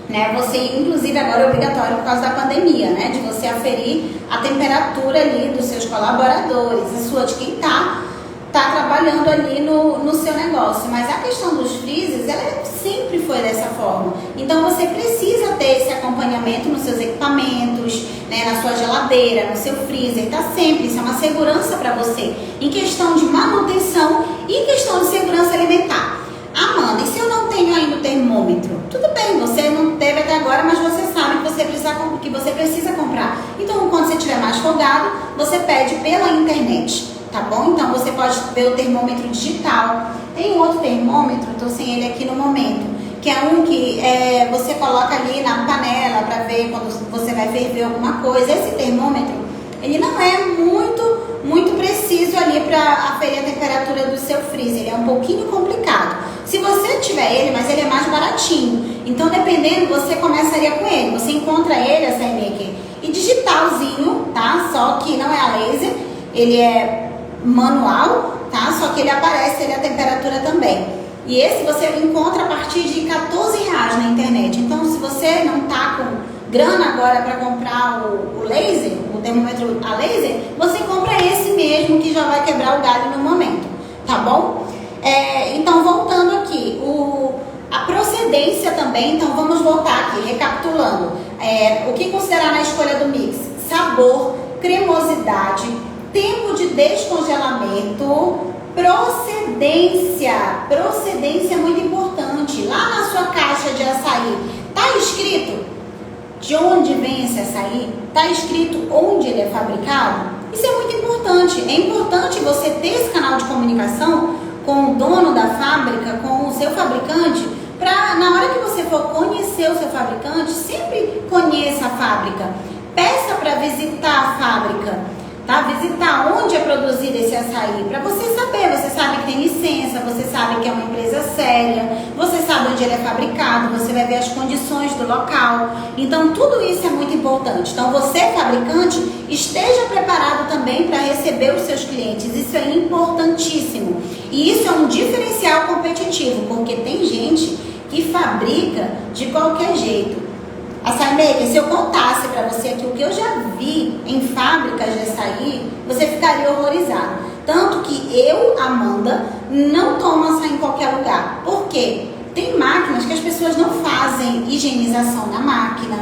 né, você, inclusive agora é obrigatório por causa da pandemia, né, de você aferir a temperatura ali dos seus colaboradores, a sua de quem tá trabalhando ali no seu negócio. Mas a questão dos freezers, ela sempre foi dessa forma. Então você precisa ter esse acompanhamento nos seus equipamentos, né, na sua geladeira, no seu freezer, tá sempre. Isso é uma segurança para você em questão de manutenção e em questão de segurança alimentar. Amanda, e se eu não tenho ainda o termômetro? Tudo bem, você não teve até agora, mas você sabe que você precisa comprar. Então, quando você estiver mais folgado, você pede pela internet, tá bom? Então, você pode ver o termômetro digital. Tem um outro termômetro, estou sem ele aqui no momento, que é um que você coloca ali na panela para ver quando você vai ferver alguma coisa. Esse termômetro, ele não é muito preciso ali para aferir a temperatura do seu freezer. Ele é um pouquinho complicado. Se você tiver ele, mas ele é mais baratinho, então dependendo, você começaria com ele. Você encontra ele, essa aqui, e digitalzinho, tá? Só que não é a laser, ele é manual, tá? Só que ele aparece ali a temperatura também. E esse você encontra a partir de R$14 na internet. Então, se você não tá com grana agora para comprar o laser, o termômetro a laser, você compra esse mesmo, que já vai quebrar o galho no momento, tá bom? Então, voltando aqui, a procedência também. Então vamos voltar aqui, recapitulando. O que considerar na escolha do mix? Sabor, cremosidade, tempo de descongelamento, procedência. Procedência é muito importante. Lá na sua caixa de açaí, tá escrito de onde vem esse açaí? Tá escrito onde ele é fabricado? Isso é muito importante. É importante você ter esse canal de comunicação com o dono da fábrica, com o seu fabricante, para na hora que você for conhecer o seu fabricante, sempre conheça a fábrica. Peça para visitar a fábrica, tá? Visitar onde é produzido esse açaí, para você saber. Você sabe que tem licença, você sabe que é uma empresa séria, você sabe onde ele é fabricado, você vai ver as condições do local. Então tudo isso é muito importante. Então você, fabricante, esteja preparado também para receber os seus clientes. Isso é importantíssimo. E isso é um diferencial competitivo, porque tem gente que fabrica de qualquer jeito. Açaí Maker, se eu contasse para você aqui o que eu já vi em fábricas de açaí, você ficaria horrorizado. Tanto que eu, Amanda, não tomo açaí em qualquer lugar. Por quê? Tem máquinas que as pessoas não fazem higienização na máquina.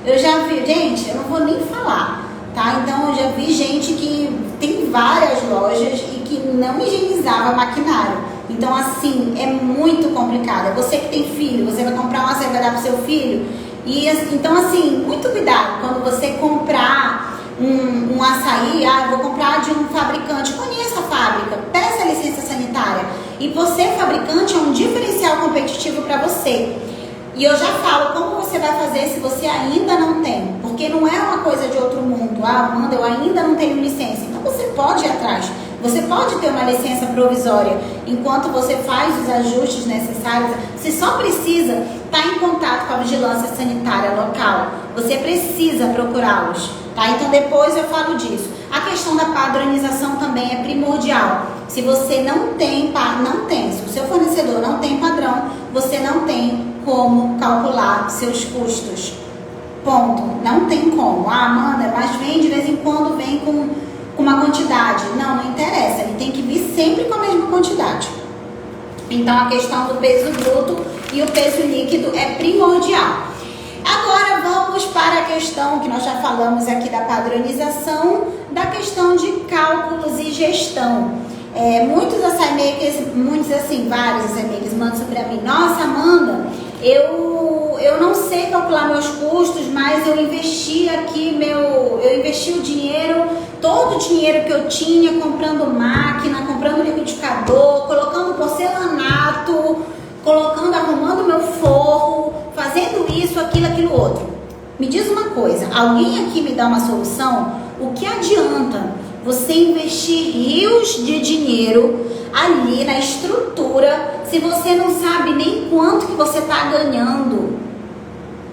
Eu já vi, gente, eu não vou nem falar, tá? Então eu já vi gente que tem várias lojas e que não higienizava maquinário. Então assim, é muito complicado. Você que tem filho, você vai comprar um açaí, vai dar pro seu filho. E então assim, muito cuidado quando você comprar um açaí. Eu vou comprar de um fabricante. Conheça a fábrica, peça a licença sanitária. E você, fabricante, é um diferencial competitivo para você. E eu já falo como você vai fazer se você ainda não tem, porque não é uma coisa de outro mundo. Amanda, eu ainda não tenho licença. Então você pode ir atrás. Você pode ter uma licença provisória enquanto você faz os ajustes necessários. Você só precisa estar em contato com a vigilância sanitária local. Você precisa procurá-los, tá? Então depois eu falo disso. A questão da padronização também é primordial. Se você não tem, se o seu fornecedor não tem padrão, você não tem como calcular seus custos. Ponto. Não tem como. Ah, Amanda, mas vem de vez em quando, vem com uma quantidade. Não interessa. Ele tem que vir sempre com a mesma quantidade. Então a questão do peso bruto e o peso líquido é primordial. Agora vamos para a questão que nós já falamos aqui da padronização, da questão de cálculos e gestão. Muitos açaí makers, vários açaí makers mandam para mim: nossa, Amanda, eu não sei calcular meus custos, mas eu investi aqui eu investi o dinheiro, todo o dinheiro que eu tinha comprando máquina, comprando liquidificador, colocando porcelanato, arrumando meu forro, fazendo isso, aquilo, outro. Me diz uma coisa, alguém aqui me dá uma solução? O que adianta você investir rios de dinheiro ali na estrutura se você não sabe nem quanto que você está ganhando?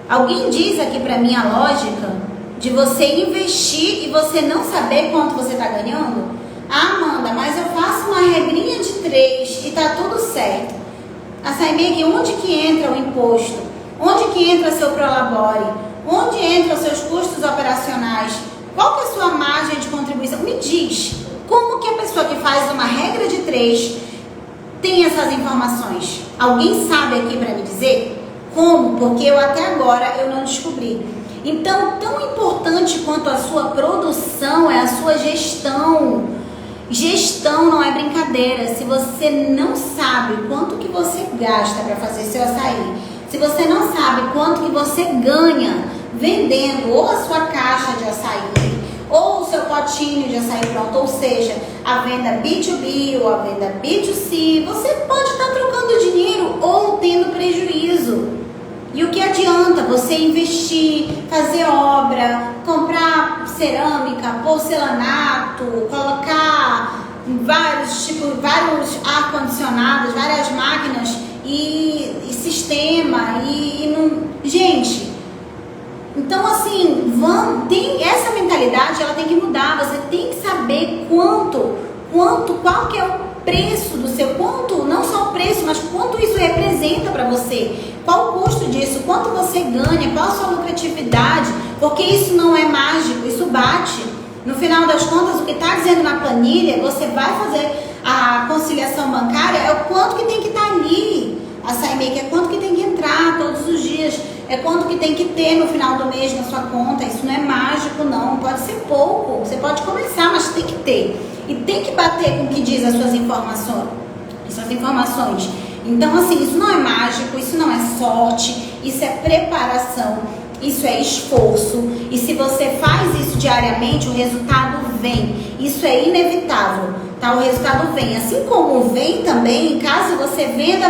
Alguém diz aqui para mim a lógica de você investir e você não saber quanto você está ganhando? Ah, Amanda, mas eu faço uma regrinha de 3 e tá tudo certo. Açaí maker, onde que entra o imposto? Onde que entra seu prolabore? Onde entram os seus custos operacionais? Qual que é a sua margem de contribuição? Me diz, como que a pessoa que faz uma regra de 3 tem essas informações? Alguém sabe aqui para me dizer? Como? Porque eu até agora eu não descobri. Então, tão importante quanto a sua produção é a sua gestão. Gestão não é brincadeira. Se você não sabe quanto que você gasta para fazer seu açaí, se você não sabe quanto que você ganha vendendo ou a sua caixa de açaí, ou o seu potinho de açaí pronto, ou seja, a venda B2B ou a venda B2C, você pode estar trocando dinheiro ou tendo prejuízo. E o que adianta você investir, fazer obra, comprar cerâmica, porcelanato, colocar vários ar-condicionados, várias máquinas e sistema e não... Gente, então assim, tem essa mentalidade, ela tem que mudar. Você tem que saber qual que é o preço do seu, não só o preço, mas quanto isso representa para você, qual o custo disso, quanto você ganha, qual a sua lucratividade, porque isso não é mágico, isso bate. No final das contas, o que está dizendo na planilha, você vai fazer a conciliação bancária, é o quanto que tem que estar ali. Açaí maker é quanto que tem que entrar todos os dias, é quanto que tem que ter no final do mês na sua conta. Isso não é mágico, não, pode ser pouco, você pode começar, mas tem que ter. E tem que bater com o que diz as suas informações. Então, assim, isso não é mágico, isso não é sorte, isso é preparação, isso é esforço. E se você faz isso diariamente, o resultado vem. Isso é inevitável, tá? O resultado vem. Assim como vem também, caso você venda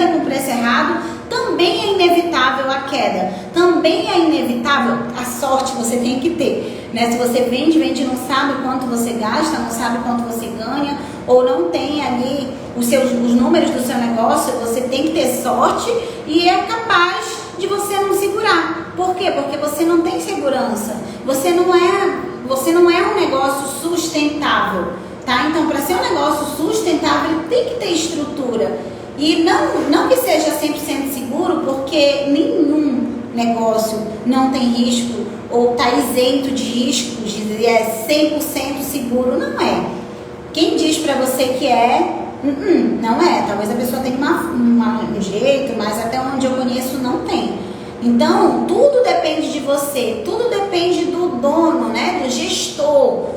com preço errado, também é inevitável a queda. Também é inevitável a sorte, você tem que ter, né? Se você vende, não sabe quanto você gasta, não sabe quanto você ganha, ou não tem ali os números do seu negócio, você tem que ter sorte e é capaz de você não segurar. Por quê? Porque você não tem segurança. Você não é um negócio sustentável, tá? Então, para ser um negócio sustentável, ele tem que ter estrutura. E não que seja 100% seguro, porque nenhum negócio não tem risco ou está isento de riscos, é 100% seguro, não é. Quem diz para você que não é. Talvez a pessoa tenha um jeito, mas até onde eu conheço não tem. Então, tudo depende de você, tudo depende do dono, né? Do gestor.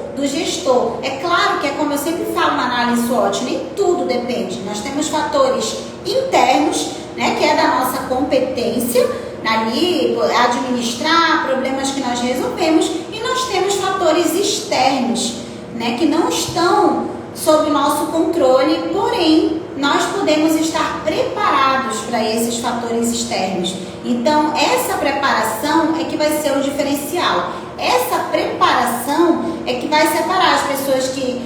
É claro que é como eu sempre falo na análise SWOT, nem tudo depende. Nós temos fatores internos, né? Que é da nossa competência ali, administrar problemas que nós resolvemos, e nós temos fatores externos, né? Que não estão sob nosso controle, porém nós podemos estar preparados para esses fatores externos. Então, essa preparação é que vai ser o diferencial. Essa preparação é que vai separar as pessoas que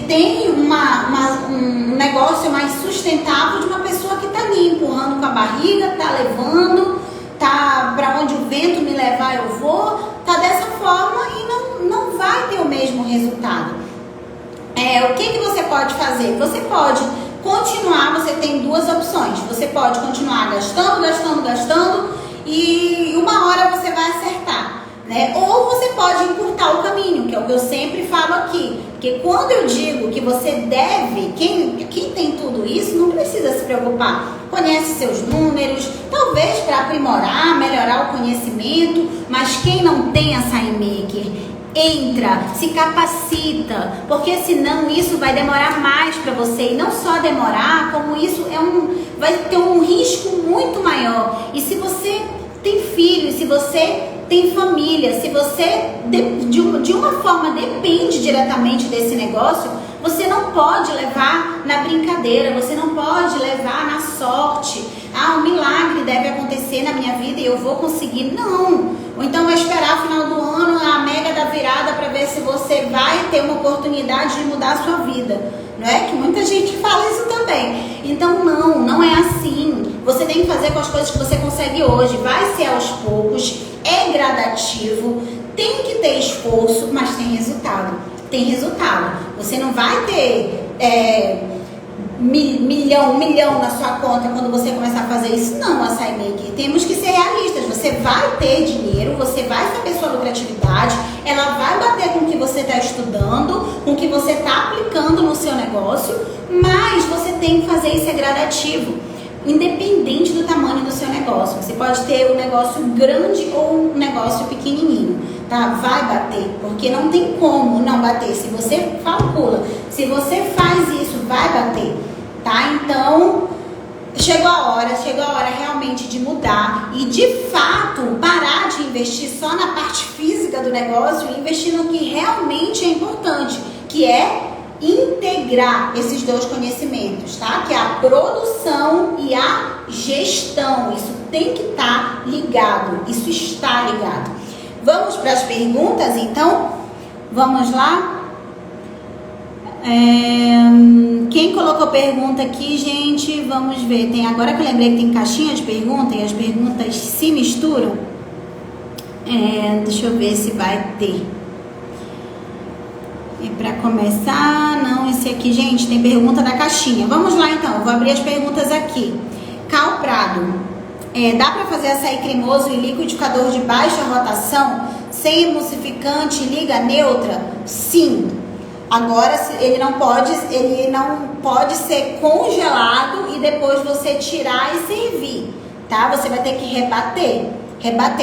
têm um negócio mais sustentável de uma pessoa que está ali empurrando com a barriga, está levando, tá para onde o vento me levar eu vou, tá dessa forma. forma e não vai ter o mesmo resultado. O que você pode fazer? Você pode continuar, você tem duas opções. Você pode continuar gastando e uma hora você vai acertar, né? Ou você pode encurtar o caminho, que é o que eu sempre falo aqui. Porque quando eu digo que você deve, quem tem tudo isso não precisa se preocupar. Conhece seus números, talvez para aprimorar, melhorar o conhecimento, mas quem não tem a SciMaker, entra, se capacita, porque senão isso vai demorar mais para você. E não só demorar, como isso vai ter um risco muito maior. E se você tem filhos, se você tem família, se você de uma forma depende diretamente desse negócio, você não pode levar na brincadeira, você não pode levar na sorte. Um milagre deve acontecer na minha vida e eu vou conseguir. Não. Ou então vai esperar o final do ano, a mega da virada, para ver se você vai ter uma oportunidade de mudar a sua vida. Não é? Que muita gente fala isso também. Então não é assim. Você tem que fazer com as coisas que você consegue hoje. Vai ser aos poucos, é gradativo, tem que ter esforço, mas tem resultado. Tem resultado. Você não vai ter um milhão na sua conta quando você começar a fazer isso. Não, a SciMaker. Temos que ser realistas. Você vai ter dinheiro, você vai saber sua lucratividade, ela vai bater com o que você está estudando, com o que você está aplicando no seu negócio, mas você tem que fazer isso gradativo, independente do tamanho do seu negócio. Você pode ter um negócio grande ou um negócio pequenininho, tá? Vai bater, porque não tem como não bater. Se você calcula, se você faz isso, vai bater, tá? Então, chegou a hora realmente de mudar e, de fato, parar de investir só na parte física do negócio e investir no que realmente é importante, que é integrar esses dois conhecimentos, tá? Que é a produção e a gestão. Isso tem que estar ligado, isso está ligado. Vamos para as perguntas, então? Vamos lá? Quem colocou pergunta aqui, gente? Vamos ver. Agora que eu lembrei que tem caixinha de pergunta e as perguntas se misturam. Deixa eu ver se vai ter. E para começar, não, esse aqui, gente, tem pergunta da caixinha. Vamos lá, então. Eu vou abrir as perguntas aqui. Cal Prado. Dá para fazer açaí cremoso e liquidificador de baixa rotação, sem emulsificante, liga neutra? Sim. Agora, ele não pode ser congelado e depois você tirar e servir, tá? Você vai ter que rebater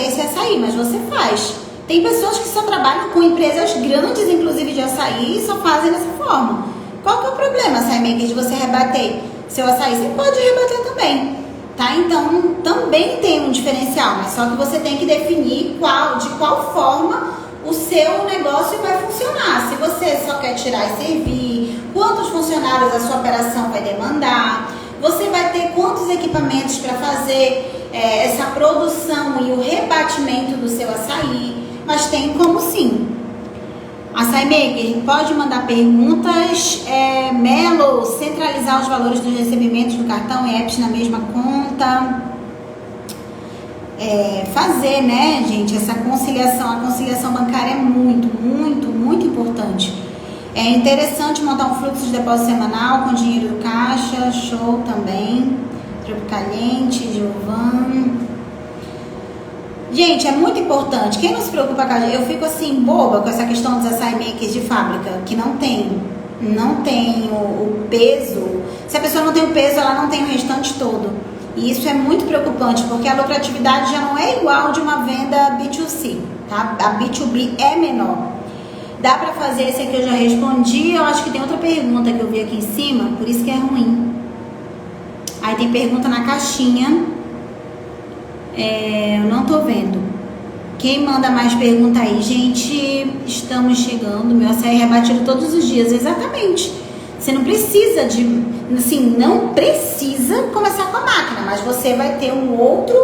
esse açaí, mas você faz. Tem pessoas que só trabalham com empresas grandes, inclusive de açaí, e só fazem dessa forma. Qual que é o problema, SciMaker, de você rebater seu açaí? Você pode rebater também, tá? Então, também tem um diferencial, mas só que você tem que definir de qual forma o seu negócio vai funcionar. Se você só quer tirar e servir, quantos funcionários a sua operação vai demandar, você vai ter quantos equipamentos para fazer essa produção e o rebatimento do seu açaí. Mas tem como sim. A SciMaker pode mandar perguntas. Melo, centralizar os valores dos recebimentos do cartão e apps na mesma conta. Fazer, né, gente, essa conciliação. A conciliação bancária é muito importante. É interessante montar um fluxo de depósito semanal com dinheiro do caixa. Show também. Tropicaliente, Giovan. Gente, é muito importante. Quem não se preocupa com a gente, eu fico assim boba com essa questão dos SciMakers de fábrica, que não tem o peso. Se a pessoa não tem o peso, ela não tem o restante todo. E isso é muito preocupante, porque a lucratividade já não é igual de uma venda B2C, tá? A B2B é menor. Dá pra fazer esse aqui, eu já respondi. Eu acho que tem outra pergunta que eu vi aqui em cima, por isso que é ruim. Aí tem pergunta na caixinha. Eu não tô vendo. Quem manda mais pergunta aí? Gente, estamos chegando. Meu açaí é rebatido todos os dias. Exatamente. Você não precisa não precisa começar com a máquina, mas você vai ter um outro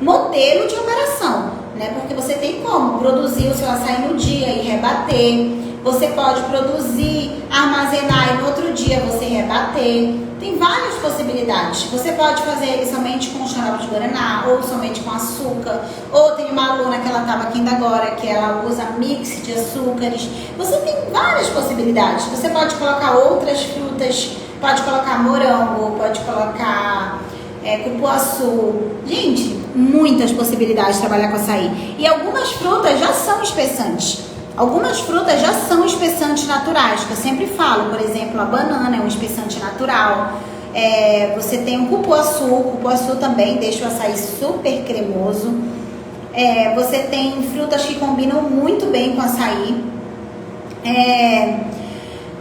modelo de operação, né? Porque você tem como produzir o seu açaí no dia e rebater. você pode produzir, armazenar e no outro dia você rebater. Tem várias possibilidades. Você pode fazer ele somente com xarope de guaraná, ou somente com açúcar, ou tem uma aluna que ela estava aqui ainda agora, que ela usa mix de açúcares. Você tem várias possibilidades. Você pode colocar outras frutas, pode colocar morango, pode colocar cupuaçu. Gente, muitas possibilidades de trabalhar com açaí. E algumas frutas já são espessantes. Algumas frutas já são espessantes naturais, que eu sempre falo. Por exemplo, a banana é um espessante natural. Você tem o cupuaçu também deixa o açaí super cremoso. Você tem frutas que combinam muito bem com açaí.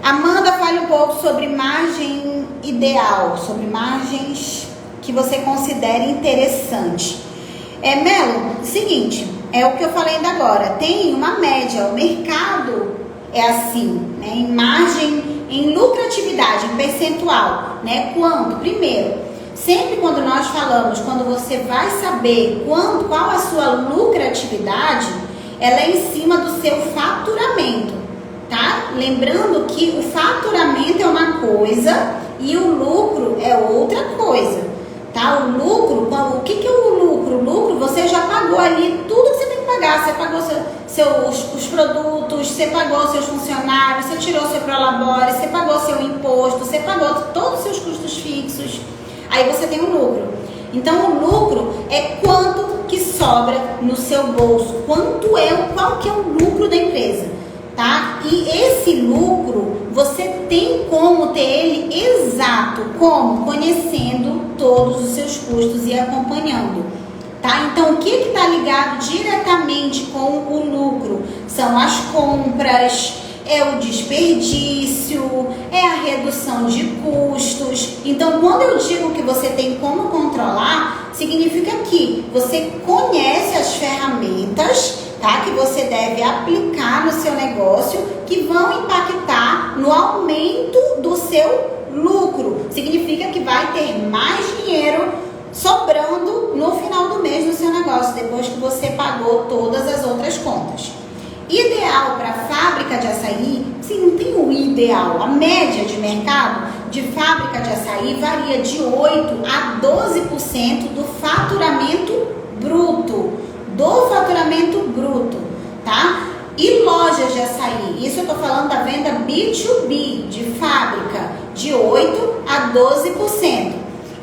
Amanda, fale um pouco sobre margem ideal, sobre margens que você considere interessante. Melo, seguinte, é o que eu falei ainda agora, tem uma média, o mercado é assim, né? Em margem, em lucratividade, em percentual, né? Quando? Primeiro, sempre quando nós falamos, quando você vai saber qual a sua lucratividade, ela é em cima do seu faturamento, tá? Lembrando que o faturamento é uma coisa e o lucro é outra coisa. Tá? O lucro, o que é o lucro? O lucro, você já pagou ali tudo que você tem que pagar. Você pagou os produtos, você pagou seus funcionários, você tirou seu prolabore, você pagou seu imposto, você pagou todos os seus custos fixos. Aí você tem o lucro. Então o lucro é quanto que sobra no seu bolso, qual que é o lucro da empresa. Tá? E esse lucro, você tem como ter ele exato, como? Conhecendo todos os seus custos e acompanhando, tá? Então, o que está ligado diretamente com o lucro? São as compras, é o desperdício, é a redução de custos. Então, quando eu digo que você tem como controlar, significa que você conhece as ferramentas, tá? Que você deve aplicar no seu negócio, que vão impactar no aumento do seu lucro. Significa que vai ter mais dinheiro sobrando no final do mês no seu negócio, depois que você pagou todas as outras contas. Ideal para fábrica de açaí, sim, não tem o ideal. A média de mercado de fábrica de açaí varia de 8 a 12% do faturamento bruto. Tá? E lojas de açaí, isso eu tô falando da venda B2B, de fábrica, de 8 a 12%.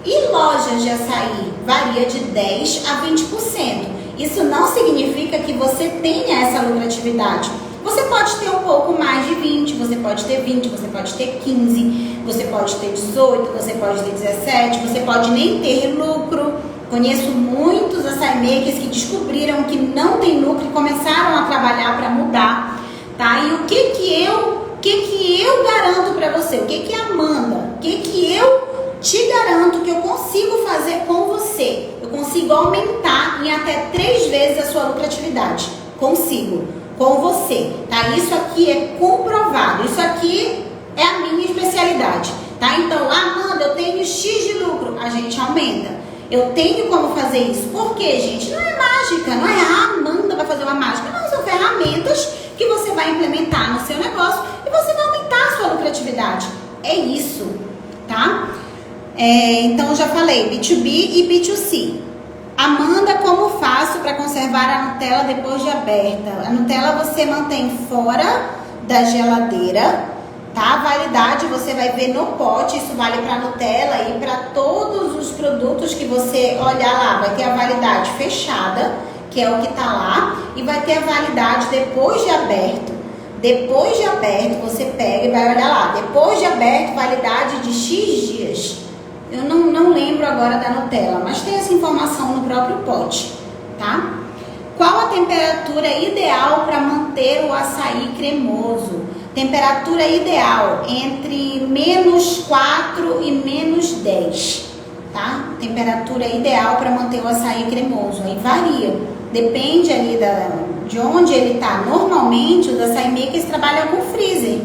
E lojas de açaí varia de 10 a 20%. Isso não significa que você tenha essa lucratividade. Você pode ter um pouco mais de 20, você pode ter 20, você pode ter 15, você pode ter 18, você pode ter 17, você pode nem ter lucro. Conheço muitos açaí makers que descobriram que não tem lucro e começaram a trabalhar para mudar, tá? E o que eu garanto para você? O que Amanda? O que eu te garanto que eu consigo fazer com você? Eu consigo aumentar em até 3 vezes a sua lucratividade. Consigo, com você, tá? Isso aqui é comprovado. Isso aqui é a minha especialidade, tá? Então, Amanda, eu tenho X de lucro. A gente aumenta. Eu tenho como fazer isso. Por quê, gente? Não é mágica, não é a Amanda vai fazer uma mágica. Não, são ferramentas que você vai implementar no seu negócio e você vai aumentar a sua lucratividade. É isso, tá? Então, já falei, B2B e B2C. Amanda, como faço para conservar a Nutella depois de aberta? A Nutella você mantém fora da geladeira. Tá? A validade você vai ver no pote, isso vale para Nutella e para todos os produtos que você olhar lá. Vai ter a validade fechada, que é o que tá lá, e vai ter a validade depois de aberto. Depois de aberto, você pega e vai olhar lá. Depois de aberto, validade de X dias. Eu não lembro agora da Nutella, mas tem essa informação no próprio pote, tá? Qual a temperatura ideal para manter o açaí cremoso? Temperatura ideal entre -4 e -10, tá? Temperatura ideal para manter o açaí cremoso. Aí varia, depende ali de onde ele tá. Normalmente os açaí makers trabalham com freezer,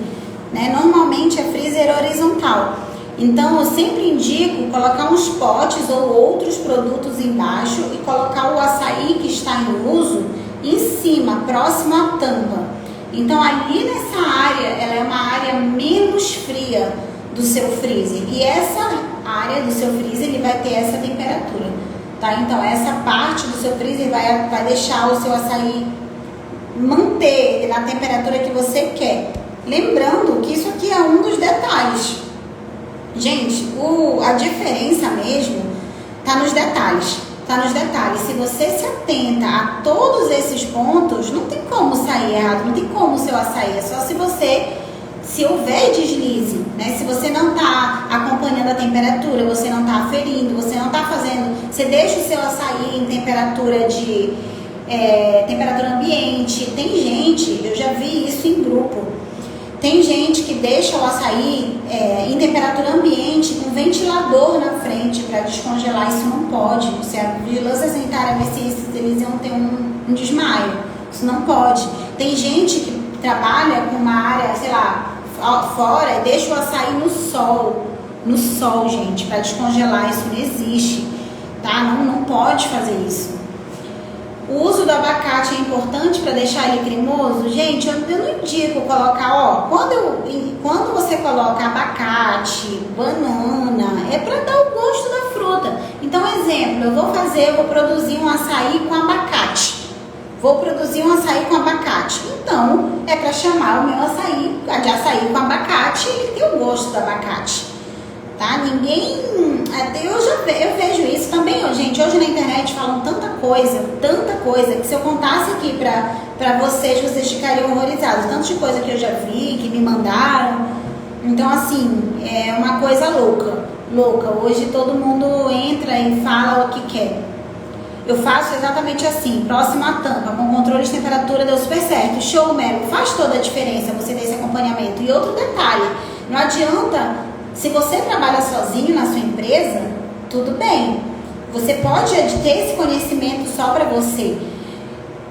né? Normalmente é freezer horizontal. Então eu sempre indico colocar uns potes ou outros produtos embaixo e colocar o açaí que está em uso em cima, próximo à tampa. Então ali nessa área, ela é uma área menos fria do seu freezer. E essa área do seu freezer, ele vai ter essa temperatura, tá? Então essa parte do seu freezer vai deixar o seu açaí manter ele na temperatura que você quer. Lembrando que isso aqui é um dos detalhes. Gente, a diferença mesmo tá nos detalhes. Tá nos detalhes. Se você se atenta a todos esses pontos, não tem como sair errado, não tem como o seu açaí. É só se houver deslize, né? Se você não tá acompanhando a temperatura, você não tá aferindo, você não tá fazendo, você deixa o seu açaí em temperatura temperatura ambiente. Tem gente, eu já vi isso em grupo, tem gente que deixa o açaí em temperatura ambiente com ventilador na frente para descongelar. Isso não pode. Se a vigilância sanitária ver se eles iam ter um desmaio, isso não pode. Tem gente que trabalha com uma área, sei lá, fora e deixa o açaí no sol, gente, para descongelar. Isso não existe, tá? Não pode fazer isso. O uso do abacate é importante para deixar ele cremoso? Gente, eu não indico colocar, quando você coloca abacate, banana, é para dar o gosto da fruta. Então, exemplo, eu vou produzir um açaí com abacate. Vou produzir um açaí com abacate. Então, é para chamar o meu açaí de açaí com abacate e ter o gosto do abacate. Tá? Eu vejo isso também, gente. Hoje na internet falam tanta coisa, que se eu contasse aqui pra vocês ficariam horrorizados. Tanto de coisa que eu já vi, que me mandaram. Então, assim, é uma coisa louca. Hoje todo mundo entra e fala o que quer. Eu faço exatamente assim, próximo à tampa, com controle de temperatura, deu super certo. Show, Melo, faz toda a diferença você ter esse acompanhamento. E outro detalhe, não adianta. Se você trabalha sozinho na sua empresa, tudo bem. Você pode ter esse conhecimento só para você.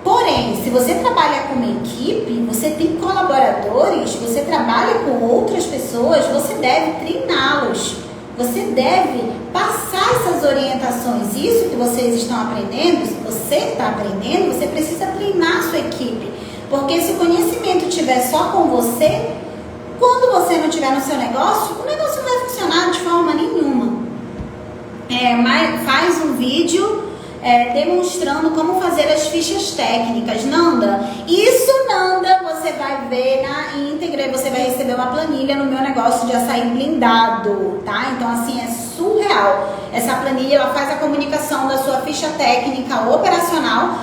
Porém, se você trabalha com uma equipe, você tem colaboradores, você trabalha com outras pessoas, você deve treiná-los. Você deve passar essas orientações. Isso que vocês estão aprendendo, se você está aprendendo, você precisa treinar a sua equipe. Porque se o conhecimento estiver só com você, quando você não estiver no seu negócio, o negócio não vai funcionar de forma nenhuma. Faz um vídeo demonstrando como fazer as fichas técnicas. Nanda, você vai ver na íntegra e você vai receber uma planilha no meu negócio de açaí blindado, tá? Então, assim, é surreal. Essa planilha, ela faz a comunicação da sua ficha técnica operacional,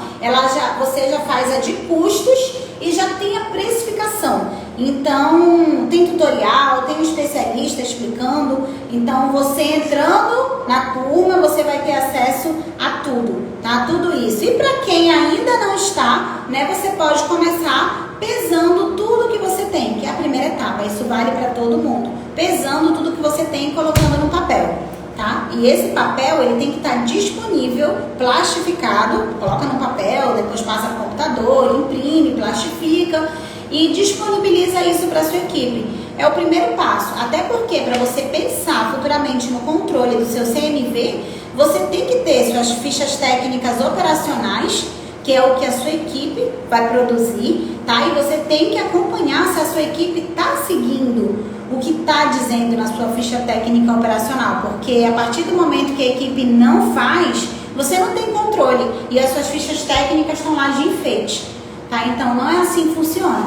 você já faz a de custos e já tem a precificação. Então, tem tutorial, tem um especialista explicando. Então, você entrando na turma, você vai ter acesso a tudo, tá? Tudo isso. E para quem ainda não está, né, você pode começar pesando tudo que você tem, que é a primeira etapa. Isso vale para todo mundo. Pesando tudo que você tem e colocando no papel, tá? E esse papel, ele tem que estar disponível, plastificado. Coloca no papel, depois passa para o computador, imprime, plastifica e disponibiliza isso para sua equipe. É o primeiro passo, até porque para você pensar futuramente no controle do seu CMV, você tem que ter suas fichas técnicas operacionais, que é o que a sua equipe vai produzir, tá? E você tem que acompanhar se a sua equipe está seguindo o que está dizendo na sua ficha técnica operacional, porque a partir do momento que a equipe não faz, você não tem controle e as suas fichas técnicas estão lá de enfeite. Tá? Então, não é assim que funciona.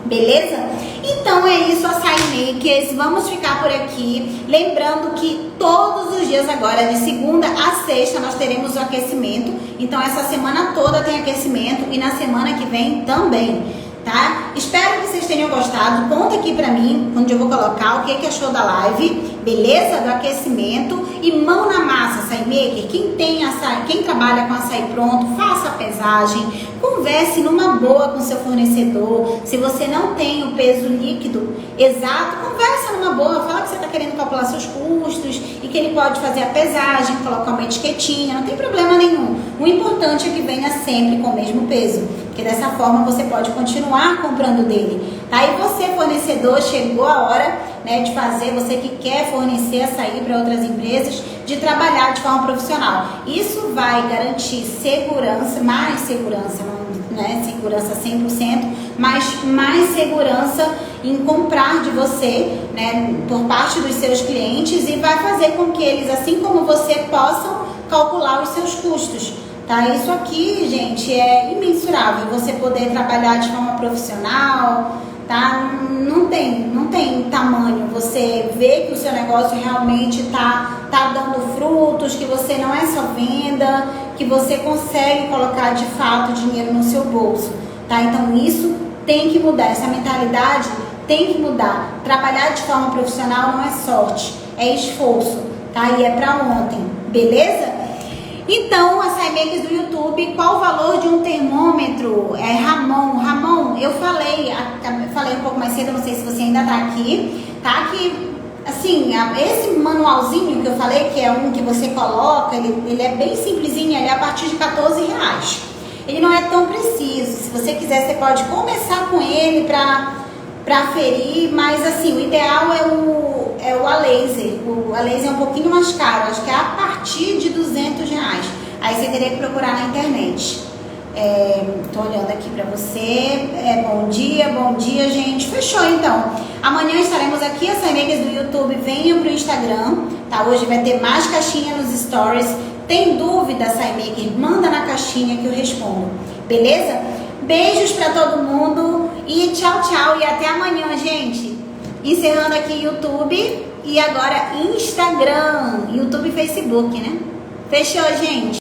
Beleza? Então, é isso, Açaí Makers. Vamos ficar por aqui. Lembrando que todos os dias agora, de segunda a sexta, nós teremos o aquecimento. Então, essa semana toda tem aquecimento e na semana que vem também, tá? Espero que vocês tenham gostado. Conta aqui pra mim, onde eu vou colocar o que achou da live. Beleza? Do aquecimento. E mão na massa, Açaí Maker. Quem trabalha com açaí pronto, faça a pesagem. Converse numa boa com seu fornecedor. Se você não tem o peso líquido exato, conversa numa boa. Fala que você está querendo calcular seus custos e que ele pode fazer a pesagem, colocar uma etiquetinha. Não tem problema nenhum. O importante é que venha sempre com o mesmo peso, porque dessa forma você pode continuar comprando dele. Tá? E você, fornecedor, chegou a hora, né, de fazer, você que quer fornecer açaí para outras empresas, de trabalhar de forma profissional. Isso vai garantir segurança, mais segurança, né, segurança 100%, mas mais segurança em comprar de você, né, por parte dos seus clientes, e vai fazer com que eles, assim como você, possam calcular os seus custos. Tá? Isso aqui, gente, é imensurável. Você poder trabalhar de forma profissional, tá? Não tem tamanho. Você vê que o seu negócio realmente tá dando frutos, que você não é só venda, que você consegue colocar de fato dinheiro no seu bolso, tá? Então isso tem que mudar, essa mentalidade tem que mudar. Trabalhar de forma profissional não é sorte, é esforço, tá? E é pra ontem, beleza? Então, a SciMakers do YouTube, qual o valor de um termômetro? Ramon, eu falei um pouco mais cedo, não sei se você ainda tá aqui, tá? Que, assim, esse manualzinho que eu falei, que é um que você coloca, ele é bem simplesinho, ele é a partir de R$14. Ele não é tão preciso, se você quiser, você pode começar com ele pra aferir, mas assim, o ideal é o a laser. A laser é um pouquinho mais caro, acho que é a partir de R$200. Aí você teria que procurar na internet. Tô olhando aqui pra você. Bom dia, gente. Fechou então. Amanhã estaremos aqui, as SciMakers do YouTube. Venham pro Instagram, tá? Hoje vai ter mais caixinha nos stories. Tem dúvida, SciMaker? Manda na caixinha que eu respondo. Beleza? Beijos pra todo mundo e tchau, tchau. E até amanhã, gente. Encerrando aqui YouTube e agora Instagram, YouTube e Facebook, né? Fechou, gente?